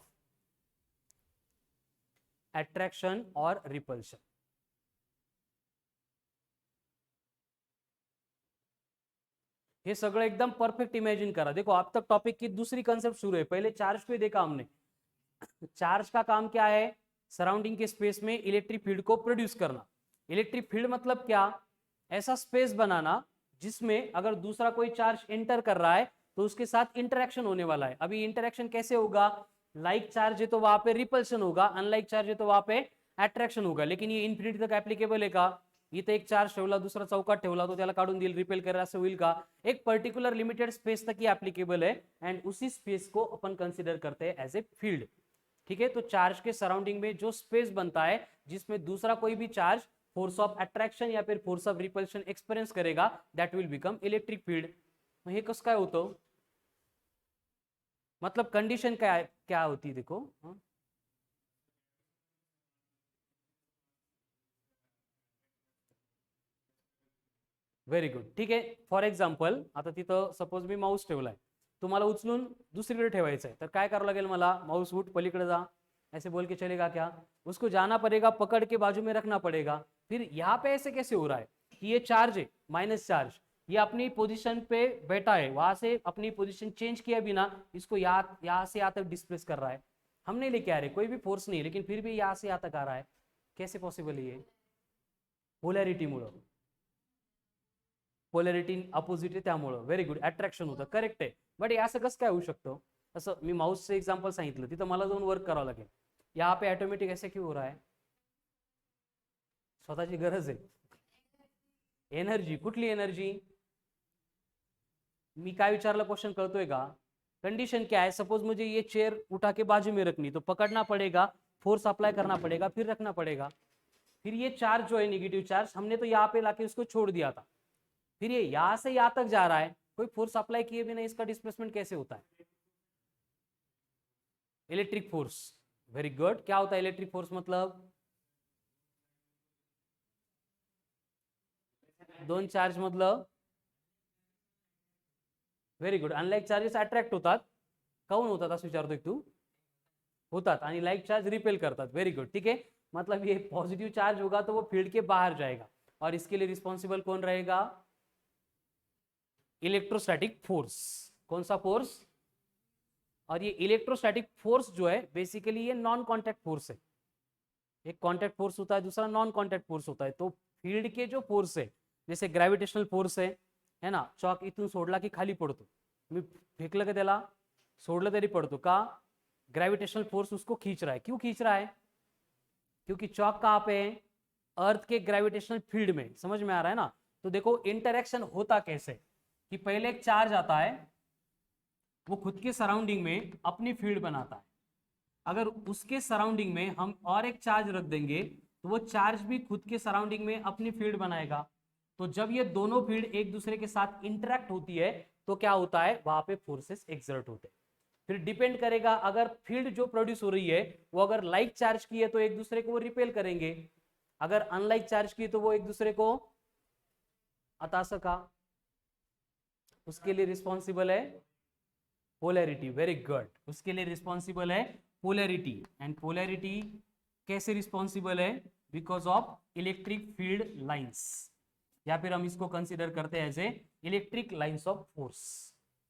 attraction or repulsion. हे सगळं एकदम परफेक्ट इमेजिन करा। देखो अब तक topic की दूसरी कंसेप्ट शुरू है, पहले चार्ज को ही देखा हमने। चार्ज का काम क्या है, सराउंडिंग के स्पेस में इलेक्ट्रिक फील्ड को प्रोड्यूस करना। इलेक्ट्रिक फील्ड मतलब क्या, ऐसा स्पेस बनाना जिसमें अगर दूसरा कोई चार्ज एंटर कर रहा है तो उसके साथ इंटरेक्शन होने वाला है। अभी इंटरेक्शन कैसे होगा, लाइक चार्ज है तो वहां पे रिपल्शन होगा, अनलाइक चार्ज है तो वहां पे अट्रॅक्शन होगा। लेकिन ये इन्फिनिटी तक ऍप्लिकेबल आहे का, इथे एक चार्ज ठेवला, दुसरा चौकात ठेवला तो त्याला काढून देईल, रिपेल करेल, असं होईल का, एक पर्टिकुलर लिमिटेड स्पेस तक ही ऍप्लिकेबल है। एंड उसी स्पेस को अपन कंसिडर करते हैं एज ए फील्ड। ठीक है, तो चार्ज के सराउंडिंग में जो स्पेस बनता है जिसमें दूसरा कोई भी चार्ज फोर्स ऑफ अट्रॅक्शन या फिर फोर्स ऑफ रिपल्शन एक्सपिरियन्स करेगा, that will become electric field. मग हे कसं काय होतं, मतलब कंडीशन क्या होती, देखो व्हेरी गुड। ठीक आहे, फॉर एक्झाम्पल आता तिथं सपोज मी माऊस ठेवलाय, तुम्हाला उचलून दुसरीकडे ठेवायचं आहे, तर काय करावं लागेल मला, माऊस उठ पलीकडे जा, ऐसे बोल के चलेगा क्या, उसको जाना पड़ेगा, पकड़ के बाजू में रखना पड़ेगा। फिर यहाँ पे ऐसे कैसे हो रहा है कि ये चार्ज है माइनस चार्ज, ये अपनी पोजीशन पे बैठा है, वहां से अपनी पोजीशन चेंज किया बिना इसको यहाँ से यहाँ तक डिस्प्लेस कर रहा है। हम नहीं लेके आ रहे, कोई भी फोर्स नहीं, लेकिन फिर भी यहाँ से यहाँ तक आ रहा है, कैसे पॉसिबल है ये, पोलॅरिटी मुळे, पोलॅरिटी अपोजिट आहे त्यामुळं। व्हेरी गुड, अट्रॅक्शन होतं, करेक्ट आहे। बट असं कसं काय होऊ शकतं, असं मी माऊसचं एक्झाम्पल सांगितलं, तिथं मला जाऊन वर्क करावं लागेल, यहाँ पे ऑटोमेटिक ऐसे क्यों हो रहा है, स्वतःची गरज आहे, एनर्जी, कुठली एनर्जी, मी काय विचारला क्वेश्चन कळतोय का, कंडीशन क्या है, सपोज मुझे ये चेयर उठा के बाजू में रखनी, तो पकड़ना पड़ेगा, फोर्स अप्लाई करना पड़ेगा, फिर रखना पड़ेगा। फिर ये चार्ज जो है नेगेटिव चार्ज, हमने तो यहाँ पे लाके उसको छोड़ दिया था, फिर ये यहां से यहां तक जा रहा है, कोई फोर्स अप्लाई किए बिना इसका डिस्प्लेसमेंट कैसे होता है, इलेक्ट्रिक फोर्स। वेरी गुड, क्या होता है इलेक्ट्रिक फोर्स, मतलब दोन चार्ज मधलं, very good, unlike charges attract होतात, काऊन होतात असं विचारतोय तू, होतात, आणि लाइक चार्ज रिपेल करतात। वेरी गुड, ठीक है, मतलब ये पॉजिटिव चार्ज होगा तो वो फील्ड के बाहर जाएगा, और इसके लिए रिस्पॉन्सिबल कौन रहेगा, इलेक्ट्रोस्टैटिक फोर्स। कौन सा फोर्स, और ये इलेक्ट्रोस्टैटिक फोर्स जो है बेसिकली ये नॉन कॉन्टैक्ट फोर्स है, एक कॉन्टैक्ट फोर्स होता है, दूसरा नॉन कॉन्टैक्ट फोर्स होता है। तो फील्ड के जो फोर्स है, जैसे ग्रॅव्हिटेशनल फोर्स है ना, चॉक इथून सोडला की खाली पडतो, मी फेकलं का त्याला, सोडलं तरी पडतो का, ग्रॅव्हिटेशनल फोर्स उसको खींच रहा है। क्यों खींच रहा है, क्योंकि चॉक कहाँ पे है, अर्थ के ग्रेविटेशनल फील्ड में, समझ में आ रहा है ना। तो देखो इंटरेक्शन होता कैसे, कि पहले एक चार्ज आता है, वो खुद के सराउंडिंग में अपनी फील्ड बनाता है, अगर उसके सराउंडिंग में हम और एक चार्ज रख देंगे तो वो चार्ज भी खुद के सराउंडिंग में अपनी फील्ड बनाएगा। तो जब ये दोनों फील्ड एक दूसरे के साथ इंटरेक्ट होती है तो क्या होता है, वहां पे फोर्सेस एक्सर्ट होते हैं। फिर डिपेंड करेगा, अगर फील्ड जो प्रोड्यूस हो रही है वो अगर लाइक चार्ज की है तो एक दूसरे को वो रिपेल करेंगे, अगर अनलाइक चार्ज की तो वो एक दूसरे को हटा सका। उसके लिए रिस्पॉन्सिबल है पोलैरिटी। वेरी गुड, उसके लिए रिस्पॉन्सिबल है पोलैरिटी। एंड पोलैरिटी कैसे रिस्पॉन्सिबल है? Because of electric field lines, या फिर हम इसको कंसीडर करते हैं as a electric lines of force.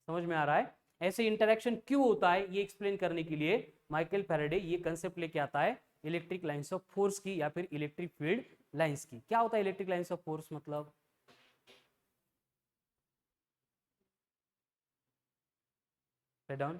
समझ में आ रहा है? ऐसे इंटरेक्शन क्यों होता है ये एक्सप्लेन करने के लिए माइकल फैराडे ये कंसेप्ट लेके आता है इलेक्ट्रिक लाइंस ऑफ फोर्स की या फिर इलेक्ट्रिक फील्ड लाइंस की। क्या होता है इलेक्ट्रिक लाइंस ऑफ फोर्स मतलब? डाउन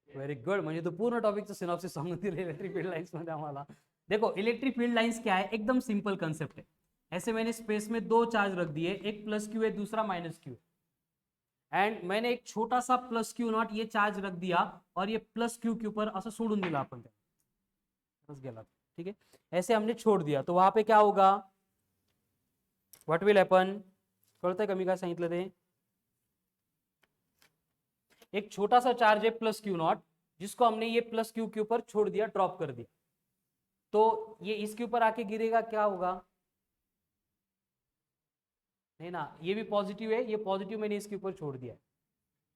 व्हेरी गुड, म्हणजे तो पूर्ण टॉपिकचं सिनॉप्सिस सांगून दिले इलेक्ट्रिक फील्ड लाइन्स मध्ये आम्हाला। देखो इलेक्ट्रिक फील्ड लाइंस क्या है, एकदम सिंपल कंसेप्ट है। ऐसे मैंने स्पेस में दो चार्ज रख दिए, एक प्लस क्यू है दूसरा माइनस क्यू, एंड मैंने एक छोटा सा प्लस क्यू नॉट ये चार्ज रख दिया और ये प्लस क्यू के ऊपर असं सोडून दिला आपण गेला। ठीक है, ऐसे हमने छोड़ दिया तो वहां पे क्या होगा? What will happen? कळतंय का मी काय सांगितलं ते? एक छोटा सा चार्ज है प्लस क्यू नॉट, जिसको हमने ये प्लस क्यू के ऊपर छोड़ दिया, ड्रॉप कर दिया, तो ये इसके ऊपर आके गिरेगा, क्या होगा? नहीं ना, ये भी पॉजिटिव है, ये पॉजिटिव मैंने इसके ऊपर छोड़ दिया है,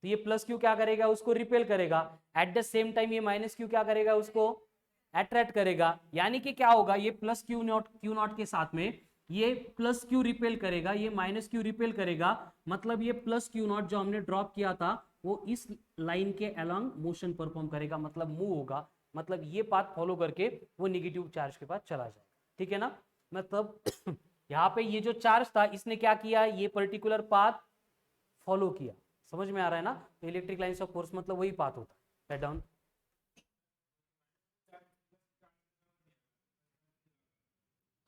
तो ये प्लस क्यू क्या करेगा? उसको रिपेल करेगा। एट द सेम टाइम ये माइनस क्यू क्या करेगा? उसको अट्रैक्ट करेगा। यानी कि क्या होगा? ये प्लस क्यू नॉट के साथ में ये प्लस क्यू रिपेल करेगा, ये माइनस क्यू रिपेल करेगा, मतलब ये प्लस क्यू नॉट जो हमने ड्रॉप किया था वो इस लाइन के अलोंग मोशन परफॉर्म करेगा, मतलब मूव होगा, मतलब ये पाथ फॉलो करके वो नेगेटिव चार्ज के पास चला जाएगा। ठीक है ना? मतलब यहाँ पे ये जो चार्ज था इसने क्या किया? ये पर्टिकुलर पाथ फॉलो किया। समझ में आ रहा है ना? तो इलेक्ट्रिक लाइंस ऑफ फोर्स मतलब वही पाथ होता है। Write down.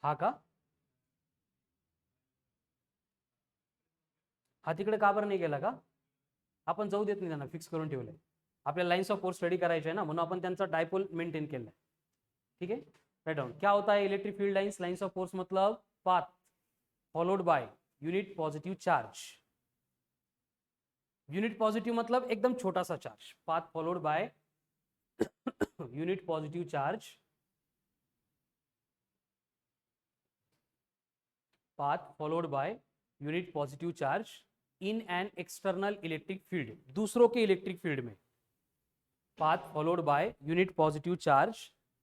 हा का? हा तिकडे का बरं नाही गेला का? आपण जाऊ देत नाही, त्यांना फिक्स करून ठेवलंय। आपल्याला लाइन्स ऑफ फोर्स स्टडी करायचे आहे ना, म्हणून आपण त्यांचा डायपोल मेंटेन केलाय। ठीक है, राइट डाउन। क्या होता है electric field lines? Lines of force मतलब path followed by unit positive charge. Unit positive मतलब एकदम छोटा सा charge, path followed by unit positive charge, path followed by unit positive charge in an external electric field, दूसरों के electric field में। Path followed by unit positive charge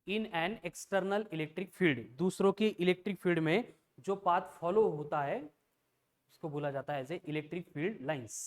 in an external electric field, दूसरों की electric field में जो path follow होता है उसको बोला जाता है as a electric field lines.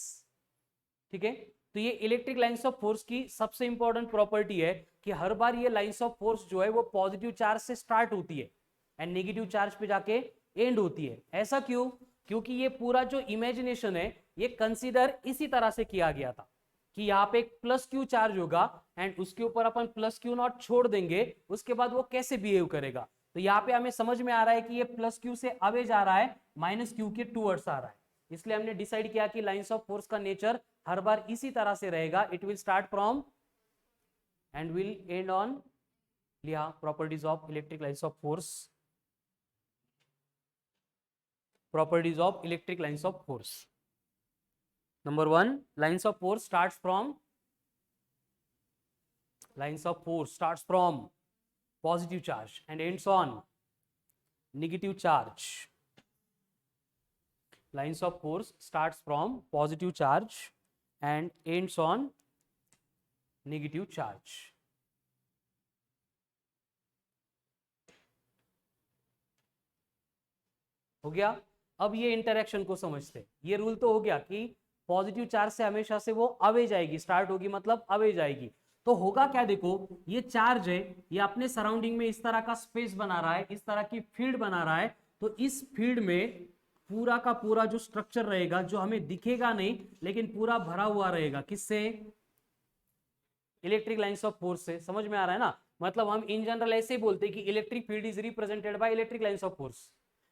ठीक है, तो ये इलेक्ट्रिक लाइंस ऑफ फोर्स की सबसे इंपॉर्टेंट प्रॉपर्टी है कि हर बार ये लाइंस ऑफ फोर्स जो है वो पॉजिटिव चार्ज से स्टार्ट होती है एंड नेगेटिव चार्ज पे जाके एंड होती है। ऐसा क्यों? क्योंकि ये पूरा जो इमेजिनेशन है ये कंसीडर इसी तरह से किया गया था कि यहाँ पे एक प्लस क्यू चार्ज होगा एंड उसके ऊपर अपन प्लस क्यू नॉट छोड़ देंगे, उसके बाद वो कैसे बिहेव करेगा। तो यहाँ पे हमें समझ में आ रहा है कि ये प्लस क्यू से अवे जा रहा है, माइनस क्यू के टूवर्ड्स आ रहा है, इसलिए हमने डिसाइड किया कि लाइंस ऑफ फोर्स का नेचर हर बार इसी तरह से रहेगा। It will start from and will end on, लिया properties of electric lines of force, properties of electric lines of force. Number one, lines of force starts from positive charge and ends on negative charge. Lines of force starts from positive charge and ends on negative charge. हो गया? अब ये interaction को समझते, ये rule तो हो गया कि पॉजिटिव चार्ज से हमेशा से वो अवे जाएगी, स्टार्ट होगी मतलब अवे जाएगी। तो होगा क्या? देखो ये चार्ज है, ये अपने सराउंडिंग में इस तरह का स्पेस बना रहा है, इस तरह की फील्ड बना रहा है, तो इस फील्ड में पूरा का पूरा जो स्ट्रक्चर रहेगा जो हमें दिखेगा नहीं लेकिन पूरा भरा हुआ रहेगा, किससे? इलेक्ट्रिक लाइंस ऑफ फोर्स से। समझ में आ रहा है ना? मतलब हम इन जनरल ऐसे बोलते हैं कि electric field is represented by electric lines of force.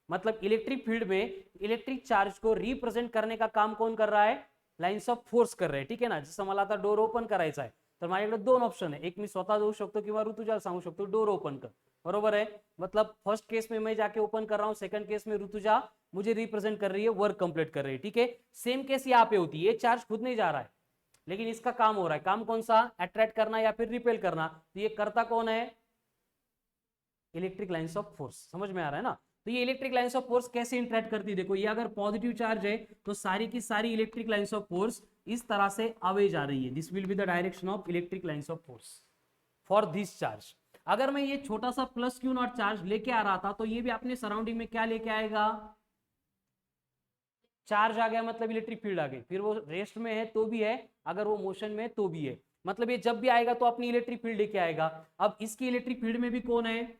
मतलब इलेक्ट्रिक फील्ड में इलेक्ट्रिक चार्ज को रिप्रेझेंट करने का काम कोण कर रहा है? लाइन्स ऑफ फोर्स कर रहे, ठीक आहे ना. जसं मला आता डोर ओपन करायचा आहे तर माझ्याकडे दोन ऑप्शन आहे, एक मी स्वतः जाऊ शकतो किंवा ऋतुजाला सांगू शकतो डोर ओपन कर, बरोबर है. मतलब फर्स्ट केस में मैं जाके ओपन कर रहा हूं, सेकंड केस में ऋतुजा मुझे रिप्रेजेंट कर रही है, वर्क कंप्लीट कर रही है, ठीक है. सेम केस यहाँ पे होती है, ये चार्ज खुद नहीं जा रहा है लेकिन इसका काम हो रहा है. काम कौन सा? अट्रैक्ट करना या फिर रिपेल करना. तो ये करता कौन है? Electric lines of force. समझ में आ रहा है ना. तो ये इलेक्ट्रिक लाइंस ऑफ फोर्स कैसे इंटरेक्ट करती है, देखो ये अगर पॉजिटिव चार्ज है तो सारी की सारी इलेक्ट्रिक लाइंस ऑफ फोर्स इस तरह से अवे जा रही है. This will be the direction of electric lines of force for this charge. अगर मैं ये छोटा सा प्लस क्यू नॉट चार्ज लेके आ रहा था तो ये भी अपने सराउंडिंग में क्या लेके आएगा? चार्ज आ गया, मतलब इलेक्ट्रिक फील्ड आ गई. फिर वो रेस्ट में है तो भी है, अगर वो मोशन में है तो भी है. मतलब ये जब भी आएगा तो अपनी इलेक्ट्रिक फील्ड लेके आएगा. अब इसकी इलेक्ट्रिक फील्ड में भी कौन है?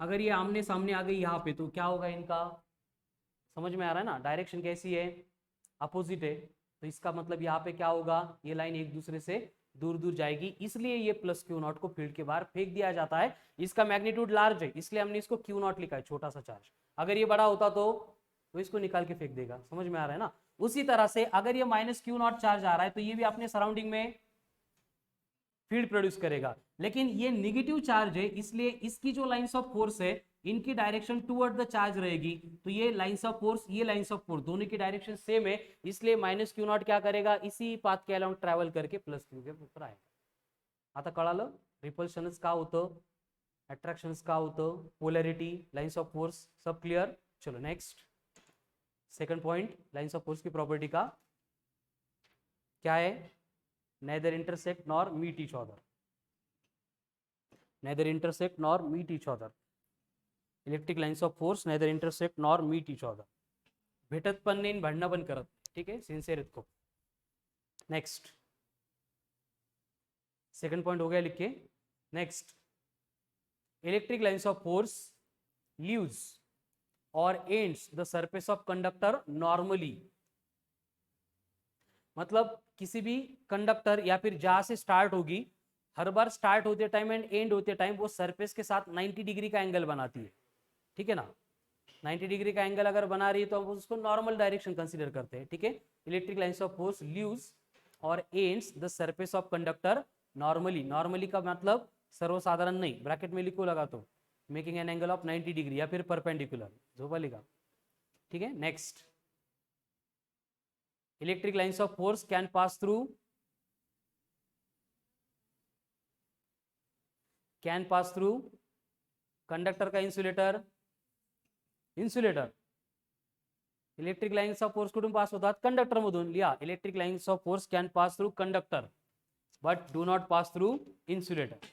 अगर ये आमने सामने आ गई यहाँ पे तो क्या होगा इनका? समझ में आ रहा है ना. डायरेक्शन कैसी है? अपोजिट है. तो इसका मतलब यहाँ पे क्या होगा? ये लाइन एक दूसरे से दूर दूर जाएगी, इसलिए ये प्लस क्यू नॉट को फील्ड के बाहर फेंक दिया जाता है. इसका मैग्नीट्यूड लार्ज है इसलिए हमने इसको क्यू नॉट लिखा है, छोटा सा चार्ज. अगर ये बड़ा होता तो इसको निकाल के फेंक देगा. समझ में आ रहा है ना. उसी तरह से अगर ये माइनस क्यू नॉट चार्ज आ रहा है तो ये भी अपने सराउंडिंग में फील्ड प्रोड्यूस करेगा. लेकिन ये निगेटिव चार्ज है इसलिए इसकी जो लाइंस ऑफ फोर्स है इनकी डायरेक्शन टुवर्ड द चार्ज रहेगी. तो ये लाइंस ऑफ फोर्स, ये लाइंस ऑफ फोर्स दोनों की डायरेक्शन सेम है, इसलिए माइनस क्यू नॉट क्या करेगा? इसी पाथ के अलाउंग ट्रॅव्हल करके प्लस क्यू के ऊपर आएगा. आता कळालं. रिपल्शनच का होतं, अट्रॅक्शन्स का होतं, पोलॅरिटी, लाइंस ऑफ फोर्स, सब क्लियर. चलो next second point, lines of force की प्रॉपर्टी का क्या है? neither intersect nor meet each other. neither intersect nor meet each other. Electric lines of force neither intersect nor meet each other. भेटत पण नाही, भांडणं पण करत. ठीक है, सिंसियर आहेत खूप. नेक्स्ट सेकंड पॉइंट हो गया लिख के. Next, electric lines of force leaves और ends the surface of conductor normally. मतलब किसी भी कंडक्टर या फिर जहां से स्टार्ट होगी, हर बार स्टार्ट होते टाइम एंड एंड होते टाइम वो सरफेस के साथ 90 डिग्री का एंगल बनाती है. ठीक है ना. 90 डिग्री का एंगल अगर बना रही है तो हम उसको नॉर्मल डायरेक्शन कंसीडर करते हैं. ठीक है. Electric lines of force leaves और ends the surface of conductor normally. Normally का मतलब सर्वसाधारण नहीं, ब्रैकेट में लिखो लगा तो making an angle of 90 degree या फिर परपेंडिकुलर, जो बोलेगा. ठीक है. Next, electric lines of force can pass through conductor का insulator. Electric lines of force कुठून पास होतात? कंडक्टर मधून. लिहा, electric lines of force can pass through conductor but do not pass through insulator.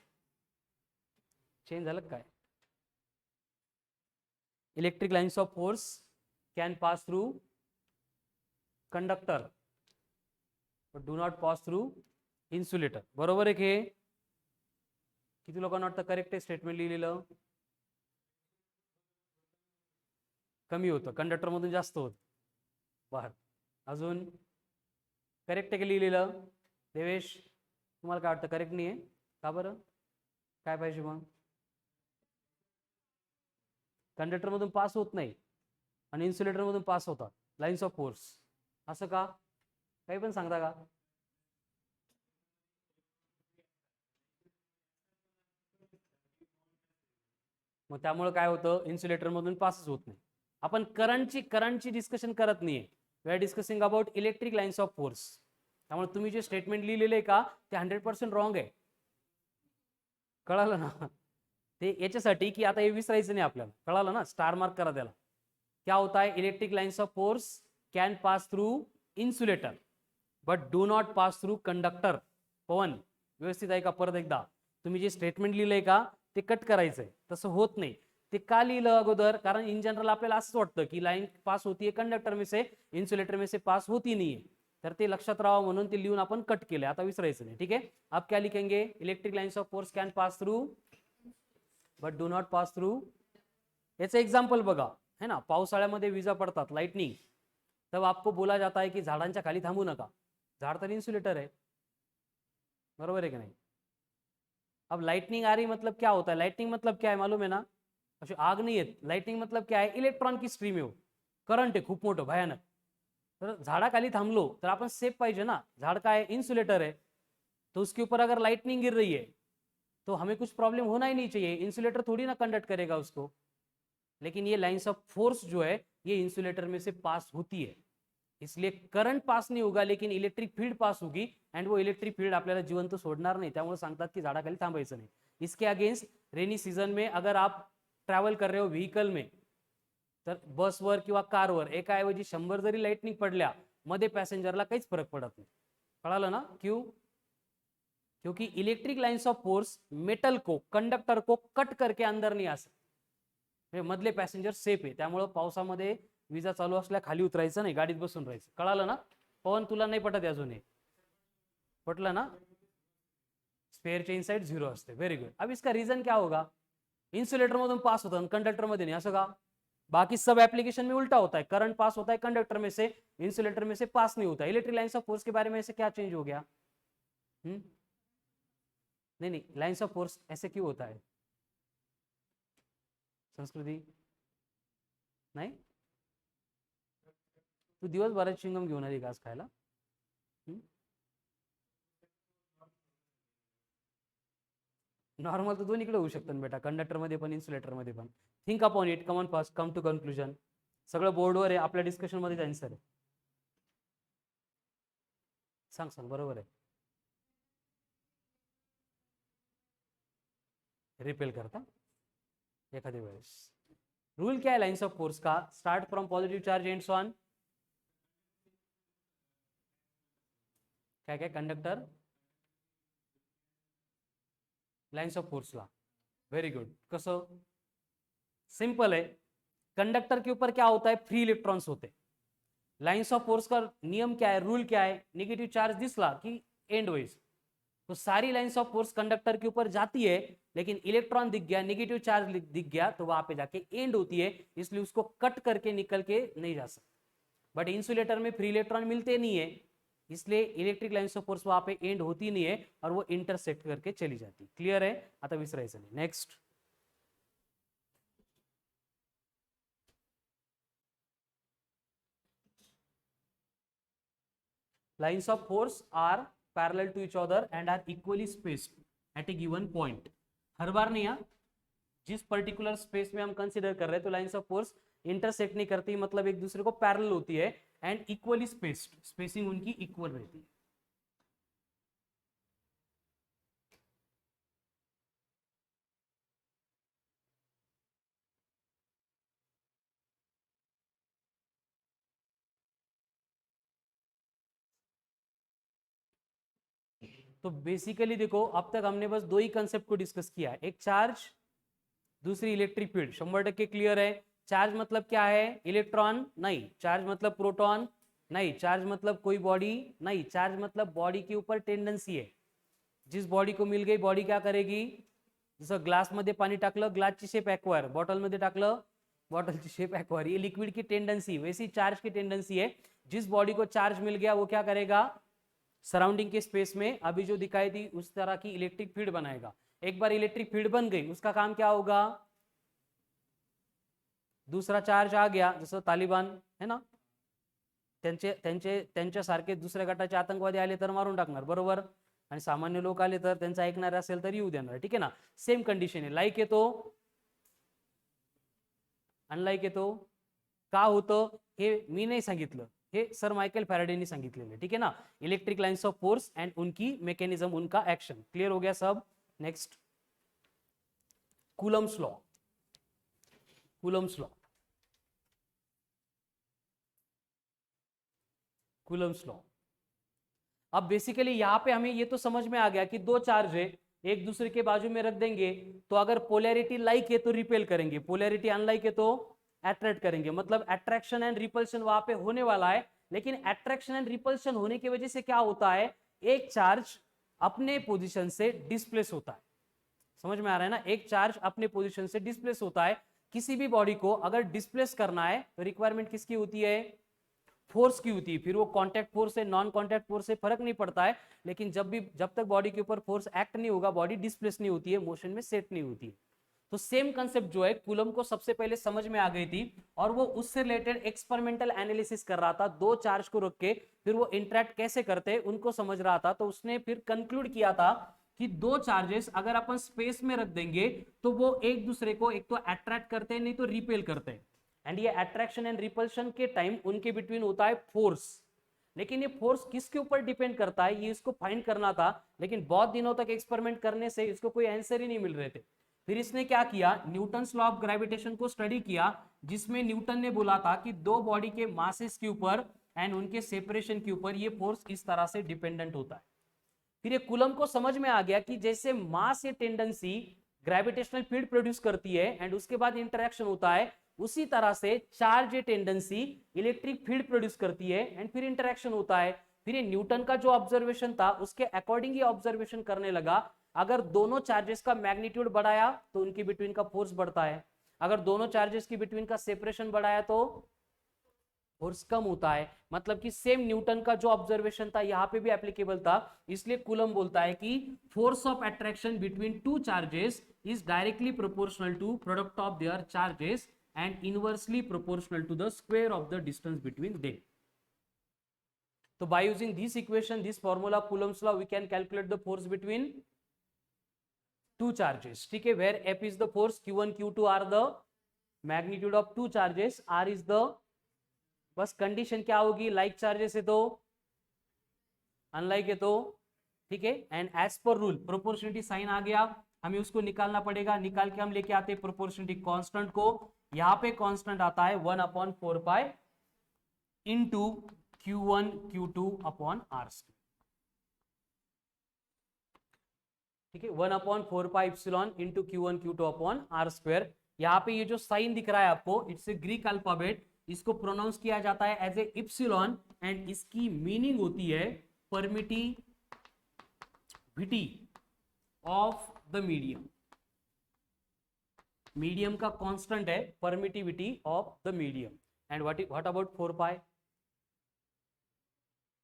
Change झालं काय? Electric lines of force can pass through conductor but do not pass through insulator. बरोबर आहे की? किती लोकांना वाटतं करेक्ट आहे स्टेटमेंट लिहिलेलं? कमी होतं, कंडक्टर मधून जास्त होतं बाहेर. अजून करेक्ट आहे की लिहिलेलं? देवेश, तुम्हाला काय वाटतं करेक्ट नाही आहे का बरं? काय पाहिजे मग? कंडक्टर मधून पास होत नाही आणि इन्सुलेटर मधून पास होतात लाइन्स ऑफ फोर्स. असं का? काही पण सांगता का? मग त्यामुळे काय होतं? इन्सुलेटर मधून पासच होत नाही. आपण करंटची डिस्कशन करत नाहीये. We are discussing about electric lines of force. त्यामुळे तुम्ही जे स्टेटमेंट लिहिलेलं आहे का ते 100% रॉंग आहे. कळालं ना. ते याच्यासाठी की आता हे विसरायचं नाही आपल्याला. कळालं ना. स्टार मार्क करा त्याला. क्या होता है? Electric lines of force can pass through insulator but do not pass through conductor. Pavan, व्यवस्थित आहे का? परत एकदा तुम्ही जे स्टेटमेंट लिहिलंय का ते कट करायचंय. तसं होत नाही. ते का लिहिलं अगोदर? कारण इन जनरल आपल्याला असंच वाटतं की लाइन पास होती है कंडक्टर में से, इन्सुलेटर में से पास होती नहीं है. तर ते लक्षात राहावं म्हणून ते लिहून आपण कट केलंय. आता विसरायचं नाही. ठीक है. अब क्या लिखेंगे? Electric lines of force can pass through but do not pass through. याचं एग्जाम्पल बघा, है ना. पावसाळ्यामध्ये विजा पडतात, लाइटनिंग, तब आपको बोला जाता है कि झाडांच्या खाली थांबू नका. झाड तर इन्सुलेटर है, बरोबर है कि नहीं? अब लाइटनिंग आ रही मतलब क्या होता है? लाइटनिंग मतलब क्या है मालूम है ना? अशी आग नाही येत. लाइटनिंग मतलब क्या आहे? इलेक्ट्रॉन की स्ट्रीम आहे, करंट आहे खूप मोठं भयानक. तर झाडाखाली थांबलो तर आपण सेफ पाहिजे ना. झाड काय इन्सुलेटर है, तो उसके ऊपर अगर लाइटनिंग गिर रही है तो हमें कुछ प्रॉब्लम होना ही नहीं चाहिए. इंसुलेटर थोड़ी ना कंडक्ट करेगा उसको, लेकिन ये लाइंस ऑफ फोर्स जो है ये इंसुलेटर में से पास होती है, इसलिए करंट पास नहीं होगा लेकिन इलेक्ट्रिक फील्ड पास होगी. एंड वो इलेक्ट्रिक फील्ड आपल्याला जिवंत सोडणार नाही, त्यामुळे सांगतात की झाडाखाली थांबायचं नाही. इसके अगेन्स्ट रेनी सीजन में अगर आप ट्रॅव्हल कर रहे हो व्हेकल में, तर बसवर किंवा कारवर एकाऐवजी 100 जरी लाइटनिंग पडल्या मध्ये पॅसेंजरला काहीच फरक पडत नाही. कळालं ना? क्यों? क्योंकि electric lines of force metal को, कंडक्टर को कट करके अंदर नहीं आ सकते. मधले पॅसेंजर सेफ आहे, त्यामुळे पावसामध्ये विजा चालू असल्या खाली उतरायचं नाही, गाडीत बसून राहायचं. कळालं ना? पवन तुला नाही पटत अजून? पटलं ना? स्पेअर चे इनसाइड 0 असते. Very good. अब इसका रीजन क्या होगा? इंसुलेटर मधून पास होता कंडक्टर मध्ये नहीं, असं का? बाकी सब एप्लीकेशन में उल्टा होता है, करंट पास होता है कंडक्टर में से, इंसुलेटर में से पास नहीं होता. इलेक्ट्रिक लाइन्स ऑफ फोर्स के बारे में ऐसे क्या चेंज हो गया? नहीं, लाइन्स ऑफ फोर्स ऐसे क्यों होता है? संस्कृती नाही? तू दिवसभरात चिंगम घेऊन आली घास खायला? नॉर्मल तर दोन्हीकडे होऊ शकतं बेटा, कंडक्टर मध्ये पण इन्सुलेटर मध्ये पण. Think upon it. Come on fast, come to conclusion. सगळं बोर्डवर आहे, आपल्या डिस्कशन मध्ये आन्सर आहे. सांग सांग, बरोबर आहे. रिपेल करता एखाद्या वेळेस. रूल क्या है लाइन्स ऑफ फोर्स का? Start from positive charge ends on क्या क्या कंडक्टर, लाइन्स ऑफ फोर्स ला. Very good. कसं? सिंपल है. कंडक्टर के ऊपर क्या होता है? फ्री इलेक्ट्रॉन्स होते. लाइन्स ऑफ फोर्स का नियम क्या है, रूल क्या है? नेगेटिव चार्ज दिसला कि एंड वाइज, तो सारी लाइन्स ऑफ फोर्स कंडक्टर के ऊपर जाती है, लेकिन इलेक्ट्रॉन दिख गया, नेगेटिव चार्ज दिख गया, तो वहां पे जाके एंड होती है, इसलिए उसको कट करके निकल के नहीं जा सकता. बट इंसुलेटर में फ्री इलेक्ट्रॉन मिलते नहीं है, इसलिए इलेक्ट्रिक लाइन्स ऑफ फोर्स वहां पे एंड होती नहीं है और वो इंटरसेक्ट करके चली जाती. क्लियर है? आता विसरायचं नाही. Next. Lines of force are parallel to each other and are equally spaced at a given point. हर बार नहीं, जिस पर्टिकुलर स्पेस में हम कंसीडर कर रहे हैं तो लाइन्स ऑफ फोर्स इंटरसेक्ट नहीं करती, मतलब एक दूसरे को पैरेलल होती है एंड इक्वली स्पेस्ड, स्पेसिंग उनकी इक्वल रहती है. तो बेसिकली देखो, अब तक हमने बस दो ही कंसेप्ट को डिस्कस किया, एक चार्ज, दूसरी इलेक्ट्रिक फील्ड. 100% क्लियर है. चार्ज मतलब क्या है? इलेक्ट्रॉन नहीं. चार्ज मतलब प्रोटॉन नहीं. चार्ज मतलब कोई बॉडी नहीं. चार्ज मतलब बॉडी के ऊपर टेंडेंसी है. जिस बॉडी को मिल गई, बॉडी क्या करेगी? जसं ग्लास मध्ये पाणी टाकलं, ग्लासची शेप एक्वायर, बॉटल मध्ये टाकलं, बॉटलची शेप एक्वायर. ये लिक्विड की टेंडेंसी, वैसी चार्ज की टेंडेंसी है. जिस बॉडी को चार्ज मिल गया वो क्या करेगा? सराउंडिंग के स्पेस में अभी जो दिखाई दी उस तरह की इलेक्ट्रिक फील्ड बनाएगा. एक बार इलेक्ट्रिक फील्ड बन गई, उसका काम क्या होगा? दूसरा चार्ज आ गया, जसं तालिबान है ना, त्यांच्यासारखे दुसऱ्या गटाचे आतंकवादी आले तर मारून टाकणार, बरोबर. आणि सामान्य लोक आले तर त्यांचं ऐकणारे असेल तर येऊ देणार. ठीक आहे ना? सेम कंडिशन आहे. लाईक येतो, अनलाईक येतो. का होतं हे मी नाही सांगितलं, हे सर मायकल फॅराडेनी सांगितलेलं. ठीक है ना? Electric lines of force and उनकी मैकेनिज्म, उनका एक्शन. क्लियर हो गया सब? Next, Coulomb's law. Coulomb's law, Coulomb's law. अब बेसिकली यहां पे हमें ये तो समझ में आ गया कि दो चार्ज है, एक दूसरे के बाजू में रख देंगे तो अगर पोलैरिटी लाइक है तो रिपेल करेंगे, पोलैरिटी अनलाइक है तो अट्रैक्ट करेंगे. मतलब अट्रैक्शन एंड रिपल्शन वहां पे होने वाला है. लेकिन अट्रैक्शन एंड रिपल्शन होने की वजह से क्या होता है? एक चार्ज अपने पोजीशन से डिस्प्लेस होता है. समझ में आ रहा है ना? एक चार्ज अपने पोजीशन से डिस्प्लेस होता है. किसी भी बॉडी को अगर डिस्प्लेस करना है तो रिक्वायरमेंट किसकी होती है? फोर्स की होती है, फिर वो कांटेक्ट फोर्स है नॉन कांटेक्ट फोर्स से फर्क नहीं पड़ता है, लेकिन जब तक बॉडी के ऊपर फोर्स एक्ट नहीं होगा बॉडी डिस्प्लेस नहीं होती है, मोशन में सेट नहीं होती है। तो सेम कंसेप्ट जो है कूलम को सबसे पहले समझ में आ गई थी, और वो उससे रिलेटेड एक्सपेरिमेंटल एनालिसिस कर रहा था, दो चार्ज को रख के फिर वो इंटरेक्ट कैसे करते हैं उनको समझ रहा था। तो उसने फिर कंक्लूड किया था कि दो चार्जेस अगर अपन स्पेस में रख देंगे तो वो एक दूसरे को एक तो अट्रैक्ट करते हैं नहीं तो रिपेल करते हैं, एंड ये अट्रैक्शन एंड रिपल्शन के टाइम उनके बिटवीन होता है फोर्स। लेकिन ये फोर्स किसके ऊपर डिपेंड करता है ये इसको फाइंड करना था, लेकिन बहुत दिनों तक एक्सपेरिमेंट करने से इसको कोई आंसर ही नहीं मिल रहे थे। फिर इसने क्या किया, न्यूटन्स लॉ ऑफ ग्रेविटेशन को स्टडी किया, जिसमें न्यूटन ने बोला था कि दो बॉडी के मासेस के ऊपर एंड उनके सेपरेशन के ऊपर ये फोर्स इस तरह से डिपेंडेंट होता है। फिर ये कूलम को समझ में आ गया कि जैसे मास या टेंडेंसी ग्रेविटेशनल फील्ड प्रोड्यूस करती है एंड उसके बाद इंटरेक्शन होता है, उसी तरह से चार्ज या टेंडेंसी इलेक्ट्रिक फील्ड प्रोड्यूस करती है एंड फिर इंटरेक्शन होता है। फिर ये न्यूटन का जो ऑब्जर्वेशन था उसके अकॉर्डिंग ये ऑब्जर्वेशन करने लगा, अगर दोनों चार्जेस का मैग्नीट्यूड बढ़ाया तो उनकी बिटवीन का फोर्स बढ़ता है, अगर दोनों चार्जेस की बिटवीन का सेपरेशन बढ़ाया तो फोर्स कम होता है। मतलब कि सेम न्यूटन का जो ऑब्जर्वेशन था यहाँ पे भी एप्लीकेबल था, इसलिए कूलम बोलता है कि force of attraction between two charges is directly proportional to product of their charges and inversely proportional to the square of the distance between them. तो by using this equation, this formula, Coulomb's law, we can calculate the force between two charges. ठीक है, where F is the force, Q1 Q2 are the magnitude of two charges, R is the, बस condition क्या होगी, like charges है तो unlike है तो, ठीक है, and as per rule proportionality sign आ गया, हमें उसको निकालना पड़ेगा, निकाल के हम लेके आते हैं प्रोपोर्शनलिटी कांस्टेंट को, यहाँ पे कांस्टेंट आता है 1/4 pi into Q1 Q2 upon R square. ठीक है, 1/4 pi epsilon into Q1 Q2 upon R square. यहाँ पे ये जो साइन दिख रहा है आपको, इट्स ए ग्रीक अल्फाबेट, इसको प्रोनाउंस किया जाता है एज ए इप्सिलॉन एंड इसकी मीनिंग होती है permittivity of the medium. Medium का कांस्टेंट है permittivity of the medium. And what about 4 pi,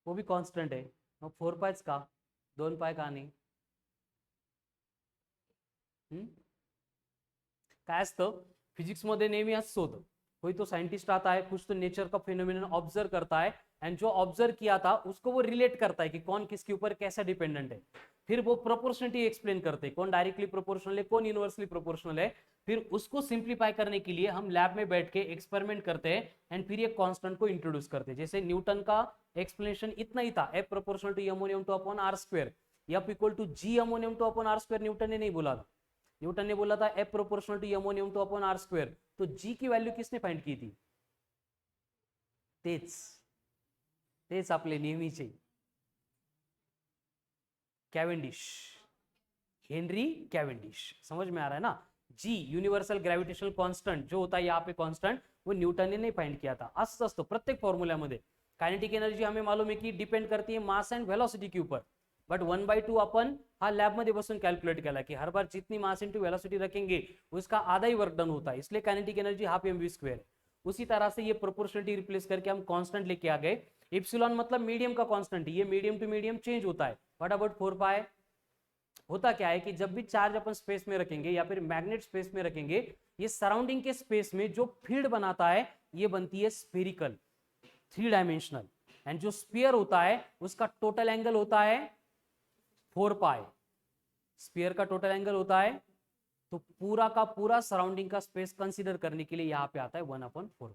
वो भी कांस्टेंट है, 4 पाइज का 2 पाई का नाही। काय असतं फिजिक्समध्ये नेहमी असंच होतं, कोई तो साइंटिस्ट आता है, कुछ तो नेचर का फिनोमिनन ऑब्जर्व करता है एंड जो ऑब्जर्व किया था उसको वो रिलेट करता है कि कौन किसके ऊपर कैसा डिपेंडेंट है, फिर वो प्रोपोर्शनलिटी एक्सप्लेन करते हैं, कौन डायरेक्टली प्रोपोर्शनल है कौन यूनिवर्सली प्रोपोर्शनल है। फिर उसको सिंप्लीफाई करने के लिए हम लैब में बैठ के एक्सपेरिमेंट करते हैं एंड फिर ये कांस्टेंट को इंट्रोड्यूस करते हैं। जैसे न्यूटन का एक्सप्लेनेशन इतना ही था, F प्रोपोर्शनल टू अमोनियम two upon R square, F equal to G अमोनियम two upon R square Newton ने नहीं बोला था, न्यूटन ने बोला था F प्रोपोर्शनल टू अमोनियम टू अपॉन R स्क्वायर। तो G की वैल्यू किसने फाइंड की थी, तेच आपले नेहमीचे कैवेंडिश, हेनरी कैवेंडिश। समझ में आ रहा है ना, जी यूनिवर्सल ग्रेविटेशनल कांस्टेंट जो होता है यहाँ पे कांस्टेंट, वो न्यूटन ने नहीं फाइंड किया था। असंच असतं प्रत्येक फॉर्म्युल्यामध्ये, कायनेटिक एनर्जी हमें मालूम है कि डिपेंड करती है मास एंड वेलोसिटी के ऊपर, बट 1/2 अपन हा लैब मध्ये बसून कैलकुलेट केला की हर बार जितनी मास इंटू वेलोसिटी रखेंगे उसका आधा ही वर्क डन होता है, इसलिए kinetic energy half mv square. उसी तरह से ये प्रोपोर्शनलिटी रिप्लेस करके हम कांस्टेंट लेके आ गए, इप्सिलॉन मतलब मीडियम का कांस्टेंट, ये मीडियम टू मीडियम चेंज होता है। व्हाट अबाउट 4 पाई, होता क्या है कि जब भी चार्ज अपन स्पेस में रखेंगे या फिर मैग्नेट स्पेस में रखेंगे, ये सराउंडिंग के स्पेस में जो फील्ड बनाता है ये बनती है स्फेरिकल 3 डायमेंशनल, एंड जो स्फीयर होता है उसका टोटल एंगल होता है 4 पाई, स्फीयर का टोटल एंगल होता है, तो पूरा का पूरा सराउंडिंग का स्पेस कंसीडर करने के लिए यहाँ पे आता है 1/4।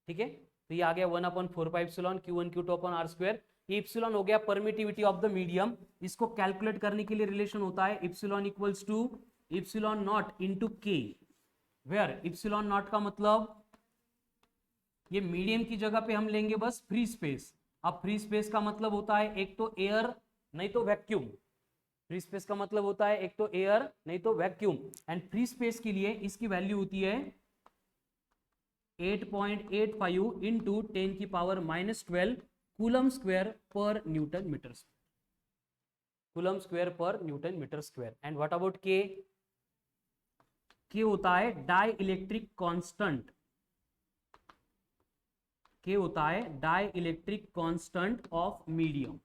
ठीक है, तो ये आ गया 1/4 pi epsilon Q1 Q2 upon R square. ये इप्सिलॉन हो गया परमिटिविटी ऑफ द मीडियम, इसको कैलकुलेट करने के लिए रिलेशन होता है epsilon equals to epsilon not into K, where epsilon not का मतलब ये मीडियम की जगह पे हम लेंगे बस फ्री स्पेस। अब फ्री स्पेस का मतलब होता है एक तो एयर नहीं तो वैक्यूम, फ्री स्पेस का मतलब होता है एक तो एयर नहीं तो वैक्यूम, एंड फ्री स्पेस के लिए इसकी वैल्यू होती है 8.85 इंटू 10 की पावर -12 कूलम स्क्वायर पर newton metre square, coulomb square पर newton metre square. And what about K, K होता है डाई इलेक्ट्रिक कांस्टेंट के होता है dielectric constant of medium.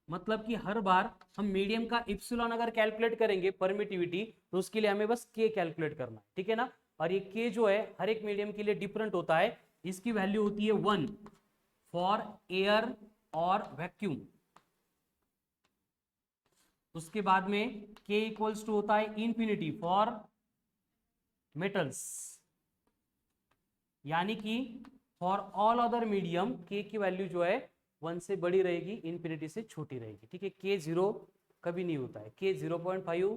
मतलब कि हर बार हम मीडियम का इप्सिलॉन अगर कैलकुलेट करेंगे परमिटिविटी, तो उसके लिए हमें बस के कैलकुलेट करना है, ठीक है ना। और ये के जो है हर एक मीडियम के लिए डिफरेंट होता है। इसकी वैल्यू होती है 1 फॉर एयर और वैक्यूम। उसके बाद में के इक्वल्स टू होता है इंफिनिटी फॉर मेटल्स, यानी कि फॉर ऑल अदर मीडियम के की वैल्यू जो है 1 से बड़ी रहेगी, इंफिनिटी से छोटी रहेगी, ठीक है। के 0 कभी नहीं होता है, के 0.5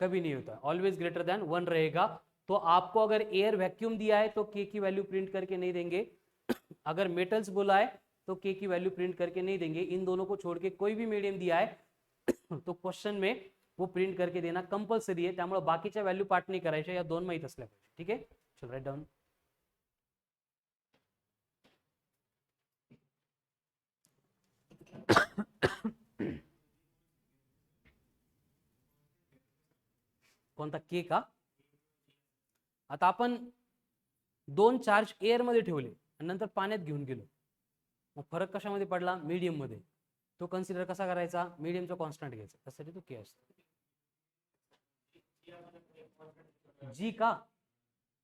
कभी नहीं होता है, ऑलवेज ग्रेटर देन 1 रहेगा। तो आपको अगर एयर वैक्यूम दिया है तो के की वैल्यू प्रिंट करके नहीं देंगे। अगर मेटल्स बोला है तो के की वैल्यू प्रिंट करके नहीं देंगे। इन दोनों को छोड़ के कोई भी मीडियम दिया है तो क्वेश्चन में वो प्रिंट करके देना कंपल्सरी आहे. त्यामुळे बाकीच्या व्हॅल्यू पार्ट नाही करायच्या, या दोन माहित असल्या पाहिजे. ठीक आहे, चल राईट डाऊन. कोणता के का? आता आपण दोन चार्ज एअर मध्ये ठेवले आणि नंतर पाण्यात घेऊन गेलो, मग फरक कशामध्ये पडला? मीडियम मध्ये. तो कन्सिडर कसा करायचा? मीडियमचा कॉन्स्टंट घ्यायचा, त्यासाठी तो के असतो. जी का?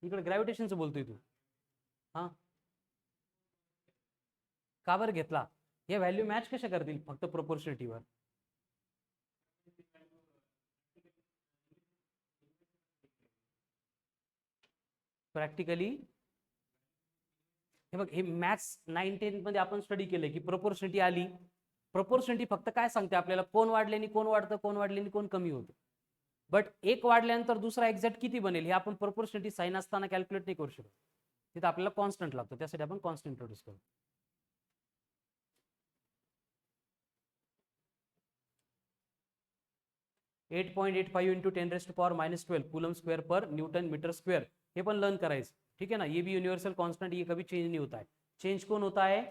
इकडे ग्रॅव्हिटेशनचं बोलतोय तू? हा, का बरं घेतला? या व्हॅल्यू मॅच कशा करतील? फक्त प्रोपोर्शनिटीवर. प्रॅक्टिकली हे बघ, हे मॅथ्स 9-10 मध्ये आपण स्टडी केले की प्रोपोर्शनिटी आली. प्रोपोर्शनिटी फक्त काय सांगते आपल्याला? कोण वाढल्याने कोण वाढतं, कोण वाढल्याने कोण कमी होतं. बट एक वाढल्यानंतर दुसरा एक्झॅक्ट किती बनेल हे आपण प्रोपोर्शनिटी साइन असताना कॅल्क्युलेट नाही करू शकत. तिथे आपल्याला कॉन्स्टंट लागतो, त्यासाठी आपण कॉन्स्टंट इंट्रोड्यूस करू. (8.85 इंटू 10⁻⁻12 कूलम स्क्वायर पर न्यूटन मीटर स्क्वायर. हे पण लर्न करायचं, ठीक है ना. ये भी यूनिवर्सल कांस्टेंट, ये कभी चेंज नहीं होता है. चेंज कौन होता है?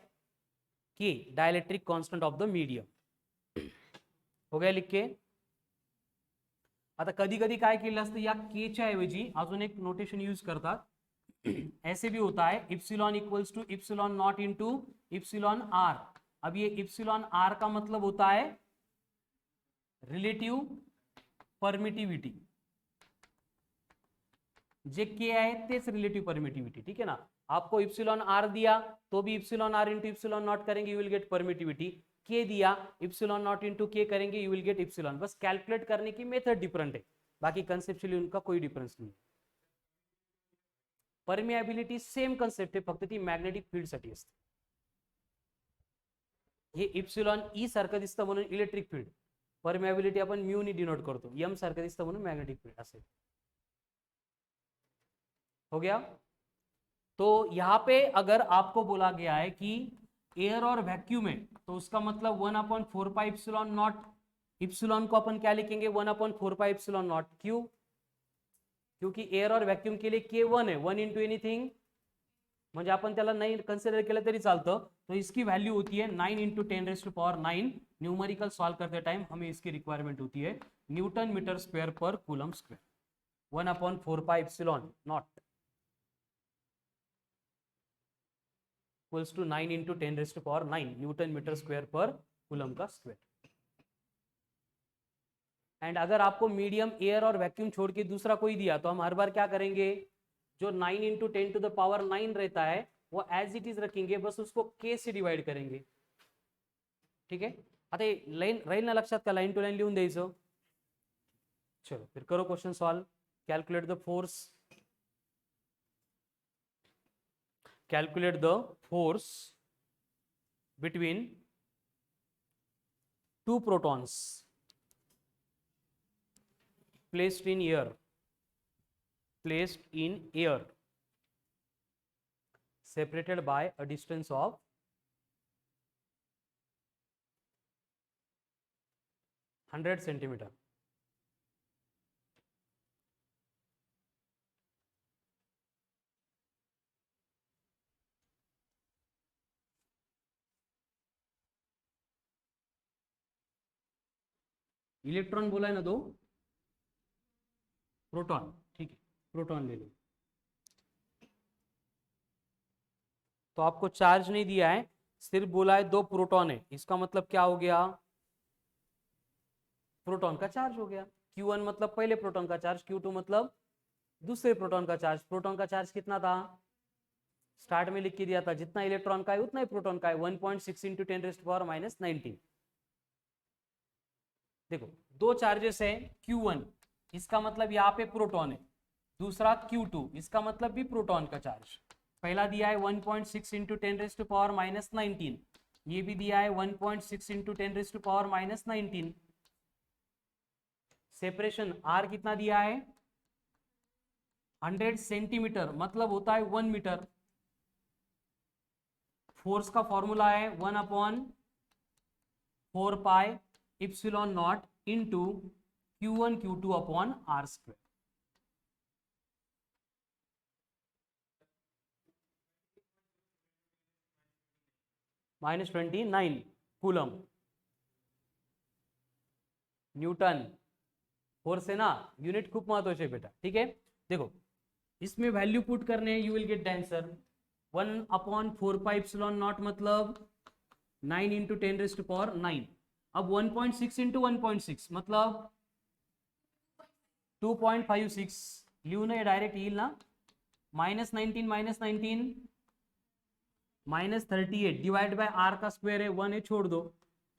के, dielectric constant of the medium. हो गया लिख के. आता कधी कधी काय केलं असतं, या के च्या ऐवजी अजून एक नोटेशन यूज करतात. ऐसे भी होता है epsilon equals to epsilon naught into epsilon R. अब ये इप्सिलॉन आर का मतलब होता है रिलेटिव परमिटिविटी. जे के आहे तेच रिलेटिव परमिटिविटी, ठीक है ना. आपको इप्सिलॉन आर दिया तो भी epsilon R into epsilon naught करेंगे, you will get permittivity. K दिया, इप्सिलॉन नॉट इंटू के करेंगे, यू विल गेट इप्सिलॉन. बस कैलकुलेट करने की मेथड डिफरेंट है, बाकी कंसेप्चुअली उनका कोई डिफरेंस नहीं. परमिएबिलिटी सेम कन्सेप्ट आहे, फक्त ती मॅग्नेटिक फील्ड साठी असते. हे इप्सिलॉन ई सारखं दिसतं म्हणून इलेक्ट्रिक फील्ड, परमिएबिलिटी आपण म्यू नी डिनोट करतो, एम सारखं दिसतं म्हणून मॅग्नेटिक फील्ड असेल. हो गया. तो यहां पे अगर आपको बोला गया है कि एयर और वैक्यूम है, तो उसका मतलब 1/4 पाई इप्सिलॉन नॉट. इप्सिलॉन को अपन क्या लिखेंगे? 1/4 पाई इप्सिलॉन नॉट. क्यों? क्योंकि एयर और वैक्यूम के लिए के 1 है, 1 इंटू एनीथिंग, म्हणजे आपण त्याला नाही कन्सिडर केलं तरी चालतं. तो इसकी वैल्यू होती है 9 इंटू 10⁻⁹. न्यूमेरिकल सॉल्व करते टाइम हमें इसकी रिक्वायरमेंट होती है न्यूटन मीटर स्क्वायर पर coulomb square. 1/4 pi epsilon naught equals to 9 into 10⁻⁹ newton metre square पर कूलम का स्क्वायर. एंड अगर आपको मीडियम एयर और वैक्यूम छोड़ के दूसरा कोई दिया तो हम हर बार क्या करेंगे? जो 9 इंटू 10⁻⁹ रहता है वो एज इट इज रखेंगे, बस उसको के से डिवाइड करेंगे. ठीक है. आता लाइन राहील ना लक्षात का? लाइन टू लाइन लिहून द्यायचं. चलो फिर करो question solve. Calculate the force. Calculate the force between two protons placed in air separated by a distance of 100 centimeter. Electron बोला है ना, दो प्रोटॉन. ठीक है, प्रोटॉन ले लो. तो आपको चार्ज नहीं दिया है, सिर्फ बोला है 2 प्रोटॉन है, इसका मतलब क्या हो गया, प्रोटॉन का चार्ज हो गया। Q1 मतलब पहले प्रोटॉन का चार्ज, Q2 मतलब दूसरे प्रोटॉन का चार्ज। प्रोटॉन का चार्ज कितना था, स्टार्ट में लिख के दिया था, जितना इलेक्ट्रॉन का है उतना ही प्रोटॉन का है, 1.6 इंटू 10⁻⁻⁹। देखो दो चार्जेस है, Q1 इसका मतलब यहाँ पे प्रोटॉन है, दूसरा Q2 इसका मतलब भी प्रोटॉन का चार्ज। पहला दिया है 1.6 इंटू 10⁻⁹, ये भी दिया है 1.6 इंटू 10⁻⁻19। सेपरेशन R कितना दिया है, 100 सेंटीमीटर, मतलब होता है 1 मीटर। फोर्स का फॉर्मूला है 1/4πε0 into Q1 Q2 upon R²। -29 coulomb newton. Force है ना, यूनिट खूप महत्वाचे आहे बेटा, ठीक है। देखो इसमें वैल्यू पुट करने हैं, you will get the answer 1/4πε0 मतलब 9 इंटू 10⁻⁹। अब 1.6 इंटू 1.6 मतलब 2.56 लिहू नये, डायरेक्ट येईल ना, -19 -38 डिवाइड बाय R का स्क्वायर है, 1 है छोड़ दो,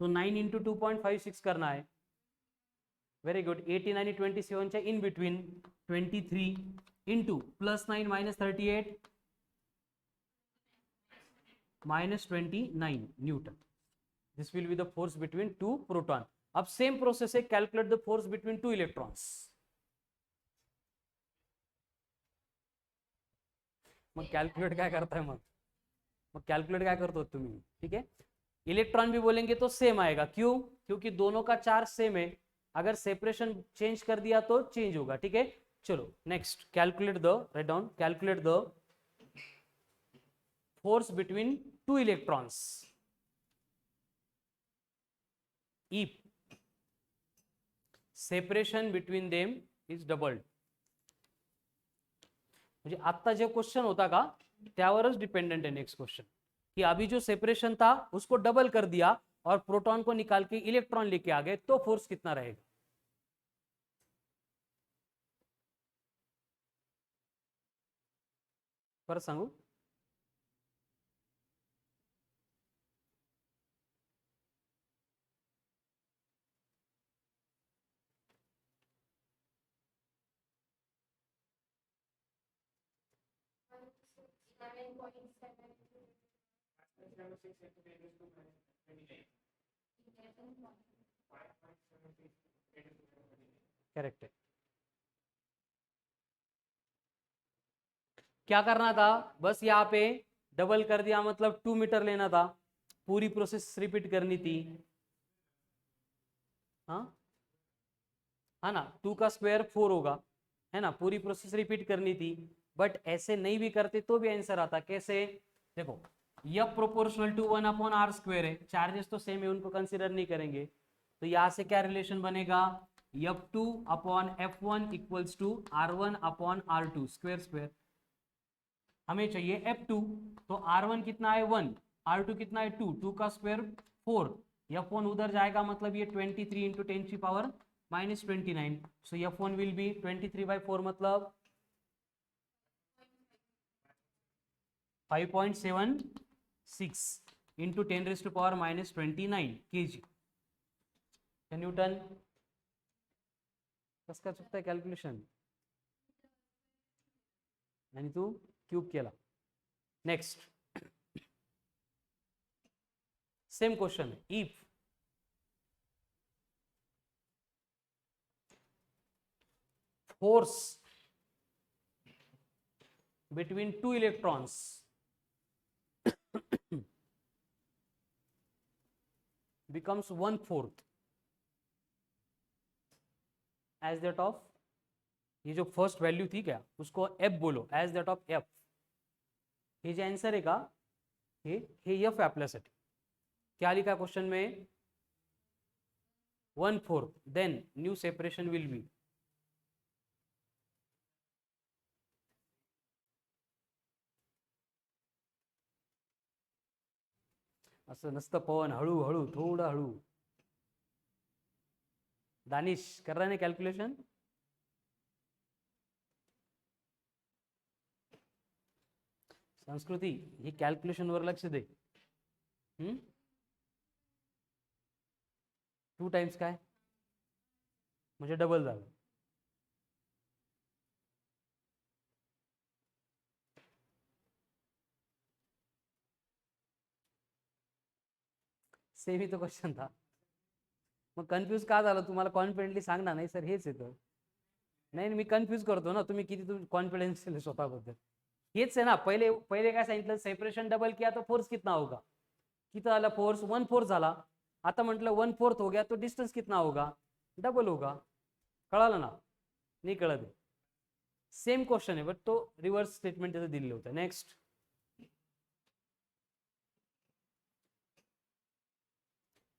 तो 9 इंटू 2.56 करना है। Very good, 89 27 in between 23 into +9 -38 -29 Newton. This will be the force between 2 proton. अब सेम प्रोसेस है, calculate the force between 2 electrons. Mug calculate काय करताय, मग कॅल्क्युलेट काय करतो तुम्ही, ठीक है। इलेक्ट्रॉन भी बोलेंगे तो सेम आएगा, क्यों, क्योंकि दोनों का चार्ज सेम है, अगर सेपरेशन चेंज कर दिया तो चेंज होगा, ठीक है। चलो next, calculate the, write down, calculate the force between 2 electrons if separation between them is doubled। म्हणजे आता जे क्वेश्चन होता का त्यावरच डिपेंडेंट है नेक्स्ट क्वेश्चन, कि अभी जो सेपरेशन था उसको डबल कर दिया और प्रोटॉन को निकाल के इलेक्ट्रॉन लेके आ गए, तो फोर्स कितना रहेगा। परत सांगू, करेक्ट है। क्या करना था, बस यहाँ पे डबल कर दिया, मतलब 2 मीटर लेना था, पूरी प्रोसेस रिपीट करनी थी, हाँ है ना, 2 का स्क्वायर 4 होगा, है ना, पूरी प्रोसेस रिपीट करनी थी। बट ऐसे नहीं भी करते तो भी आंसर आता, कैसे, देखो F प्रोपोर्शनल टू 1/r² है, चार्जेस तो सेम है, उनको कंसिडर नहीं करेंगे, तो यहां से क्या रिलेशन बनेगा, F2/F1 equals to R1/R2 square square. हमें चाहिए F2, तो R1 कितना है 1, R2 कितना है 2, 2 का स्क्वायर 4, F1 उधर जाएगा, मतलब ये 23 into 10⁻⁻29, so F1 will be 23/4 मतलब 5.76 इंटू 10⁻⁻29 kg। न्यूटन कस का चुकता है कॅल्क्युलेशन, आणि तू क्यूब केला। Next same question, if force between 2 electrons becomes 1/4 as that of, ये जो फर्स्ट वैल्यू थी क्या उसको f बोलो, as that of f, हे जे आंसर आहे का हे f आहे आपल्यासाठी। क्या लिखा क्वेश्चन में, 1/4, then new separation will be असं नसतं पवन, हळूहळू, थोडं हळू. दानिश कर रहा है कॅल्क्युलेशन. संस्कृती ही कॅल्क्युलेशन वर लक्ष दे. 2 टाइम्स काय म्हणजे डबल झालं. सेम ही तो क्वेश्चन था. मग कन्फ्यूज का झालं तुम्हाला? कॉन्फिडेंटली सांग ना. नाही सर हेच येतं. नाही मी कन्फ्यूज करतो ना. तुम्ही किती कॉन्फिडेंस स्वतःबद्दल. हेच आहे ना. पहिले पहिले काय सांगितलं, सेपरेशन डबल किया तो फोर्स कितना होगा. कितना आला फोर्स? 1/4 झाला. आता म्हटलं 1/4 हो गया तो डिस्टेंस कितना होगा, डबल होगा. कळालं ना? नाही कळत आहे. सेम क्वेश्चन आहे बट तो रिव्हर्स स्टेटमेंट त्याचं दिलेलं होतं. नेक्स्ट,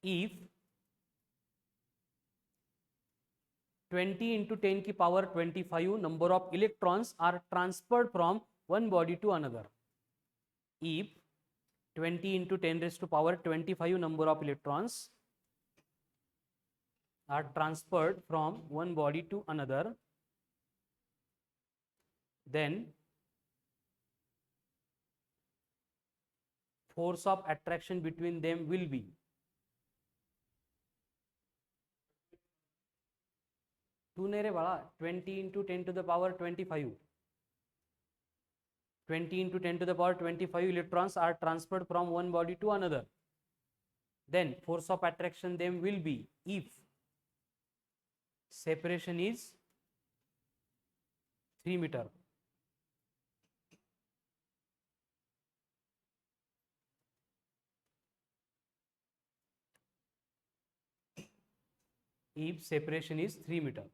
इफ 20 into 10 की power 25 number of electrons are transferred from one body to another. If 20 into 10 raised to power 25 number of electrons are transferred from one body to another, then force of attraction between them will be. तू नहीं रे बाळा. 20 into 10 to the power 25. 20 into 10 to the power 25 electrons are transferred from one body to another. Then force of attraction them will be if separation is 3 meter. If separation is 3 meter.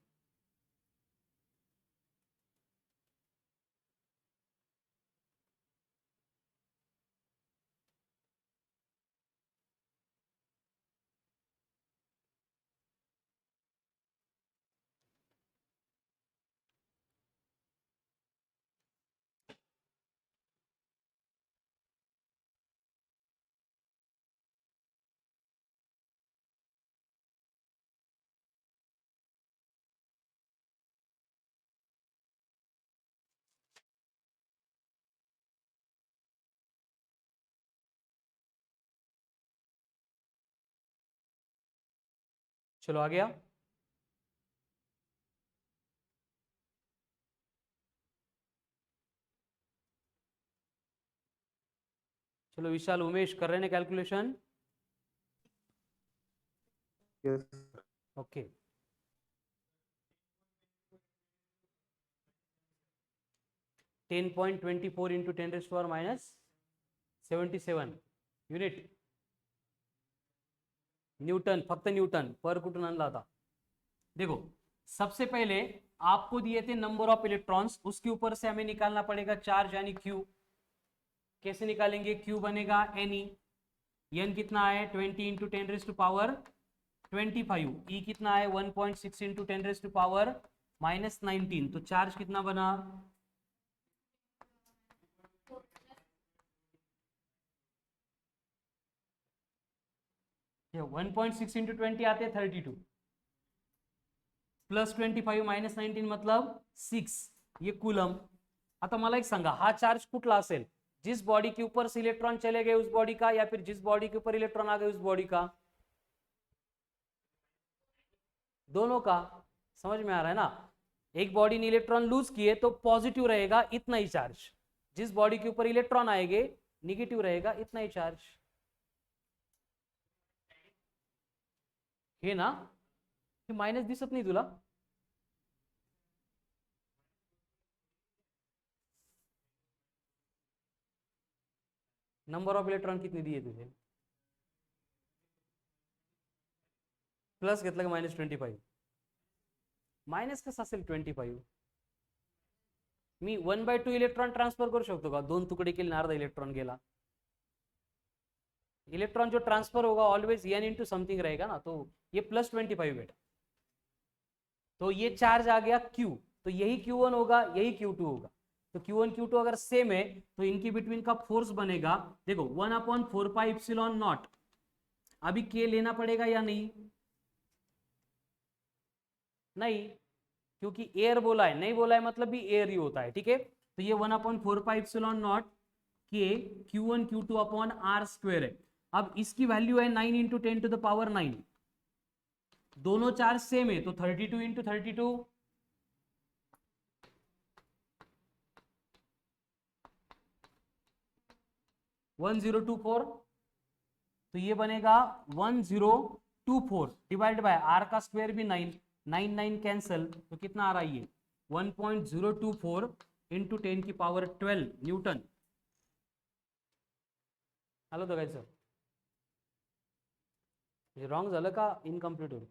चलो आ गया. चलो विशाल उमेश कर रहे हैं calculation. Okay. (10.24 into 10 raised to power minus 77 unit Newton. फक्त Newton पर कुठून आणला था. देखो सबसे पहले आपको दिए थे नंबर ऑफ इलेक्ट्रॉन्स, उसके ऊपर से हमें निकालना पड़ेगा चार्ज यानी क्यू. कैसे निकालेंगे? क्यू बनेगा एन ई. एन कितना है? 20 इंटू 10 रेज टू पावर 25. ई कितना है? 1.6 इंटू 10 रेज टू पावर -19. तो चार्ज कितना बना? 1.6 इंटू 20 आते 32 प्लस 25 मायनस 19 मतलब 6. ये कूलम. आता मला एक सांगा, हा चार्ज कुठला असेल? जिस बॉडी के ऊपर से इलेक्ट्रॉन चले गए उस बॉडी का, या फिर जिस बॉडी के ऊपर इलेक्ट्रॉन आ गए उस बॉडी का? दोनों का. समझ में आ रहा है ना? एक बॉडी ने इलेक्ट्रॉन लूज किए तो पॉजिटिव रहेगा इतना ही चार्ज. जिस बॉडी के ऊपर इलेक्ट्रॉन आएंगे निगेटिव रहेगा इतना ही चार्ज. हे ना? हे मायनस दिसत नाही तुला? नंबर ऑफ इलेक्ट्रॉन कितने दिए तुझे? प्लस घेतलं का -25? मायनस कसं असेल 25? मी 1/2 इलेक्ट्रॉन ट्रान्सफर करू शकतो का? 2 तुकडे केले अर्धा इलेक्ट्रॉन गेला. इलेक्ट्रॉन जो ट्रांसफर होगा ऑलवेज n इंटू समथिंग रहेगा ना. तो ये +25 बेटा. तो ये चार्ज आ गया Q. तो यही Q1 होगा, यही Q2 होगा. तो Q1 Q2 अगर सेम है तो इनकी बिटवीन का फोर्स बनेगा, देखो 1/4πε0। अभी K लेना पड़ेगा या नहीं? नहीं, क्योंकि एयर बोला है, नहीं बोला है मतलब भी एयर ही होता है, ठीक है। तो ये 1/4πε0 के Q1 Q2 upon are square है। अब इसकी वैल्यू है 9 इंटू 10⁹ दोनों चार्ज सेम है, तो 32 इंटू 32 1024, तो ये बनेगा 1024 डिवाइड बाय आर का स्क्वायर भी 9, 9 9 कैंसल, तो कितना आ रहा है ये 1.024 इंटू 10⁻12 न्यूटन। हॅलो दोघांचं सर, हे रॉंग झालं का इनकम्प्लीट होईल?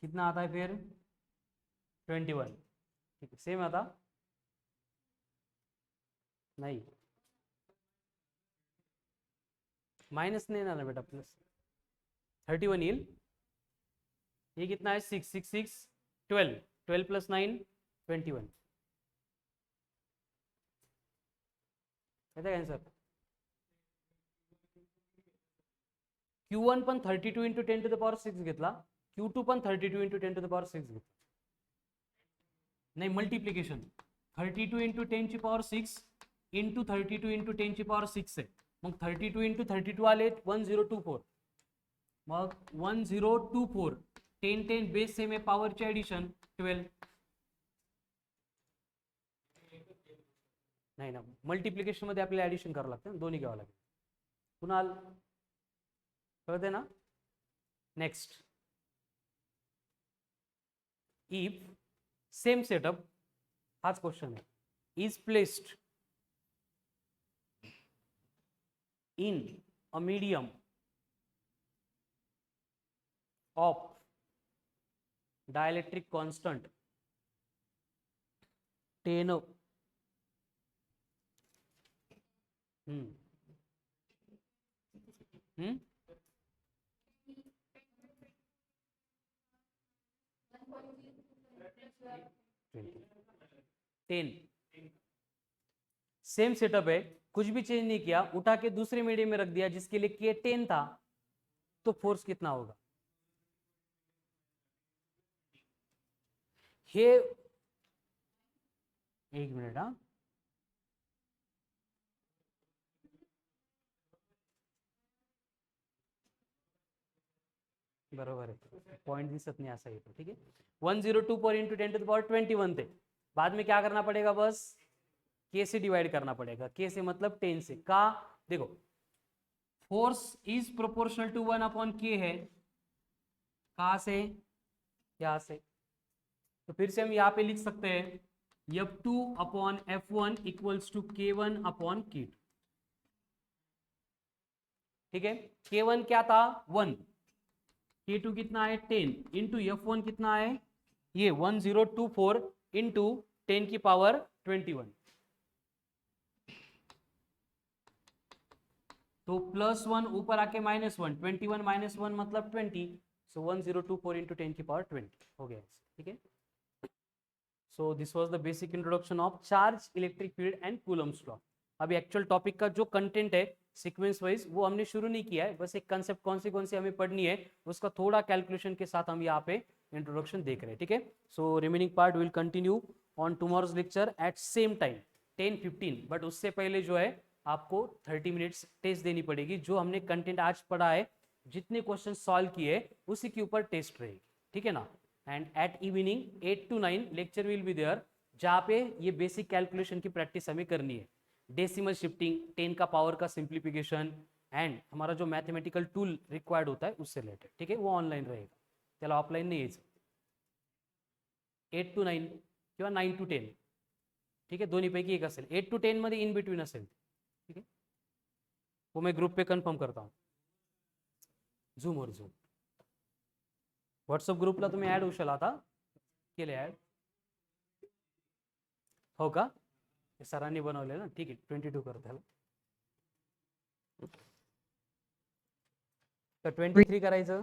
कितना आता है फिर 21, ठीक है सेम आता नहीं, माइनस नहीं ना बेटा, प्लस 31 येईल। ये कितना है 6 6 6 12, 12 प्लस 9 21, आंसर। Q1 पण 32 इंटू 10⁻6 घेतला, Q2 पण 32 इंटू 10⁻6 घेतला, नाही मल्टिप्लिकेशन 32 इंटू 10⁻6 इंटू 32 इंटू 10⁻6 आहे, मग 32 इंटू 32 आले 1024, मग 1024 10 10 बेस सेम आहे, पॉवरची ऍडिशन 12, नाही ना मल्टिप्लिकेशन मध्ये आपल्याला ऍडिशन करावं लागतं ना, दोन्ही घ्यावं लागेल। कुणाल कळते ना? नेक्स्ट, इफ सेम सेटअप, हाच क्वेश्चन है, is placed in a medium of dielectric constant 10 hmm 10, same setup है, कुछ भी चेंज नहीं किया, उठा के दूसरे मीडियम में रख दिया जिसके लिए के 10 था, तो फोर्स कितना होगा? ये एक मिनट, हाँ बरोबर है, पॉइंट दिसत नहीं असा येतो, ठीक है। 1024 इंटू 10⁻21 थे, बाद में क्या करना पड़ेगा, बस के से डिवाइड करना पड़ेगा, के से मतलब 10 से, का देखो force is proportional to 1/k है, कहां से, यहां से, तो फिर से हम यहाँ पे लिख सकते हैं F2/F1 इक्वल्स टू K1/K2, ठीक है। K1 क्या था 1, K2 कितना है 10 इंटू F1 कितना है ये 1024 इंटू 10⁻21, तो +1 ऊपर आके -1, 21 -1 मतलब 20, सो 1024 इंटू 10⁻20 हो गया, ठीक है। So this was the basic introduction of charge, electric field and Coulomb's law. अभी एक्चुअल टॉपिक का जो कंटेंट है सीक्वेंस वाइज वो हमने शुरू नहीं किया है, बस एक कंसेप्ट कौन सी हमें पढ़नी है उसका थोड़ा कैलकुलेशन के साथ हम यहाँ पे इंट्रोडक्शन देख रहे हैं, ठीक है। So remaining part will continue on tomorrow's lecture at same time 10:15, but उससे पहले जो है आपको 30 मिनट्स टेस्ट देनी पड़ेगी, जो हमने कंटेंट आज पढ़ा है, जितने क्वेश्चन सॉल्व किए उसी के ऊपर टेस्ट रहेगी, ठीक है ना। And at evening 8 to 9 lecture will be there, जहाँ पे ये बेसिक कैलकुलेशन की प्रैक्टिस हमें करनी है, डेसिमल शिफ्टिंग, 10 का पावर का सिंप्लीफिकेशन एंड हमारा जो मैथमेटिकल टूल रिक्वायर्ड होता है उससे रिलेटेड, ठीक है, वो ऑनलाइन रहेगा, त्याला ऑफलाइन नाही यायचं। 8 to 9 किंवा 9 to 10, ठीक है, दोन्हीपैकी एक असेल, 8 to 10 मध्ये इन बिटवीन असेल, ठीक है, वो मैं ग्रुप पे कन्फर्म करता हूँ, झूमवर झूम व्हॉट्सअप ग्रुपला तुम्ही ऍड होशाल, आता केले ऍड हो का, सरांनी बनवले ना, ठीक आहे 22 करत त्याला। तर 23 करायचं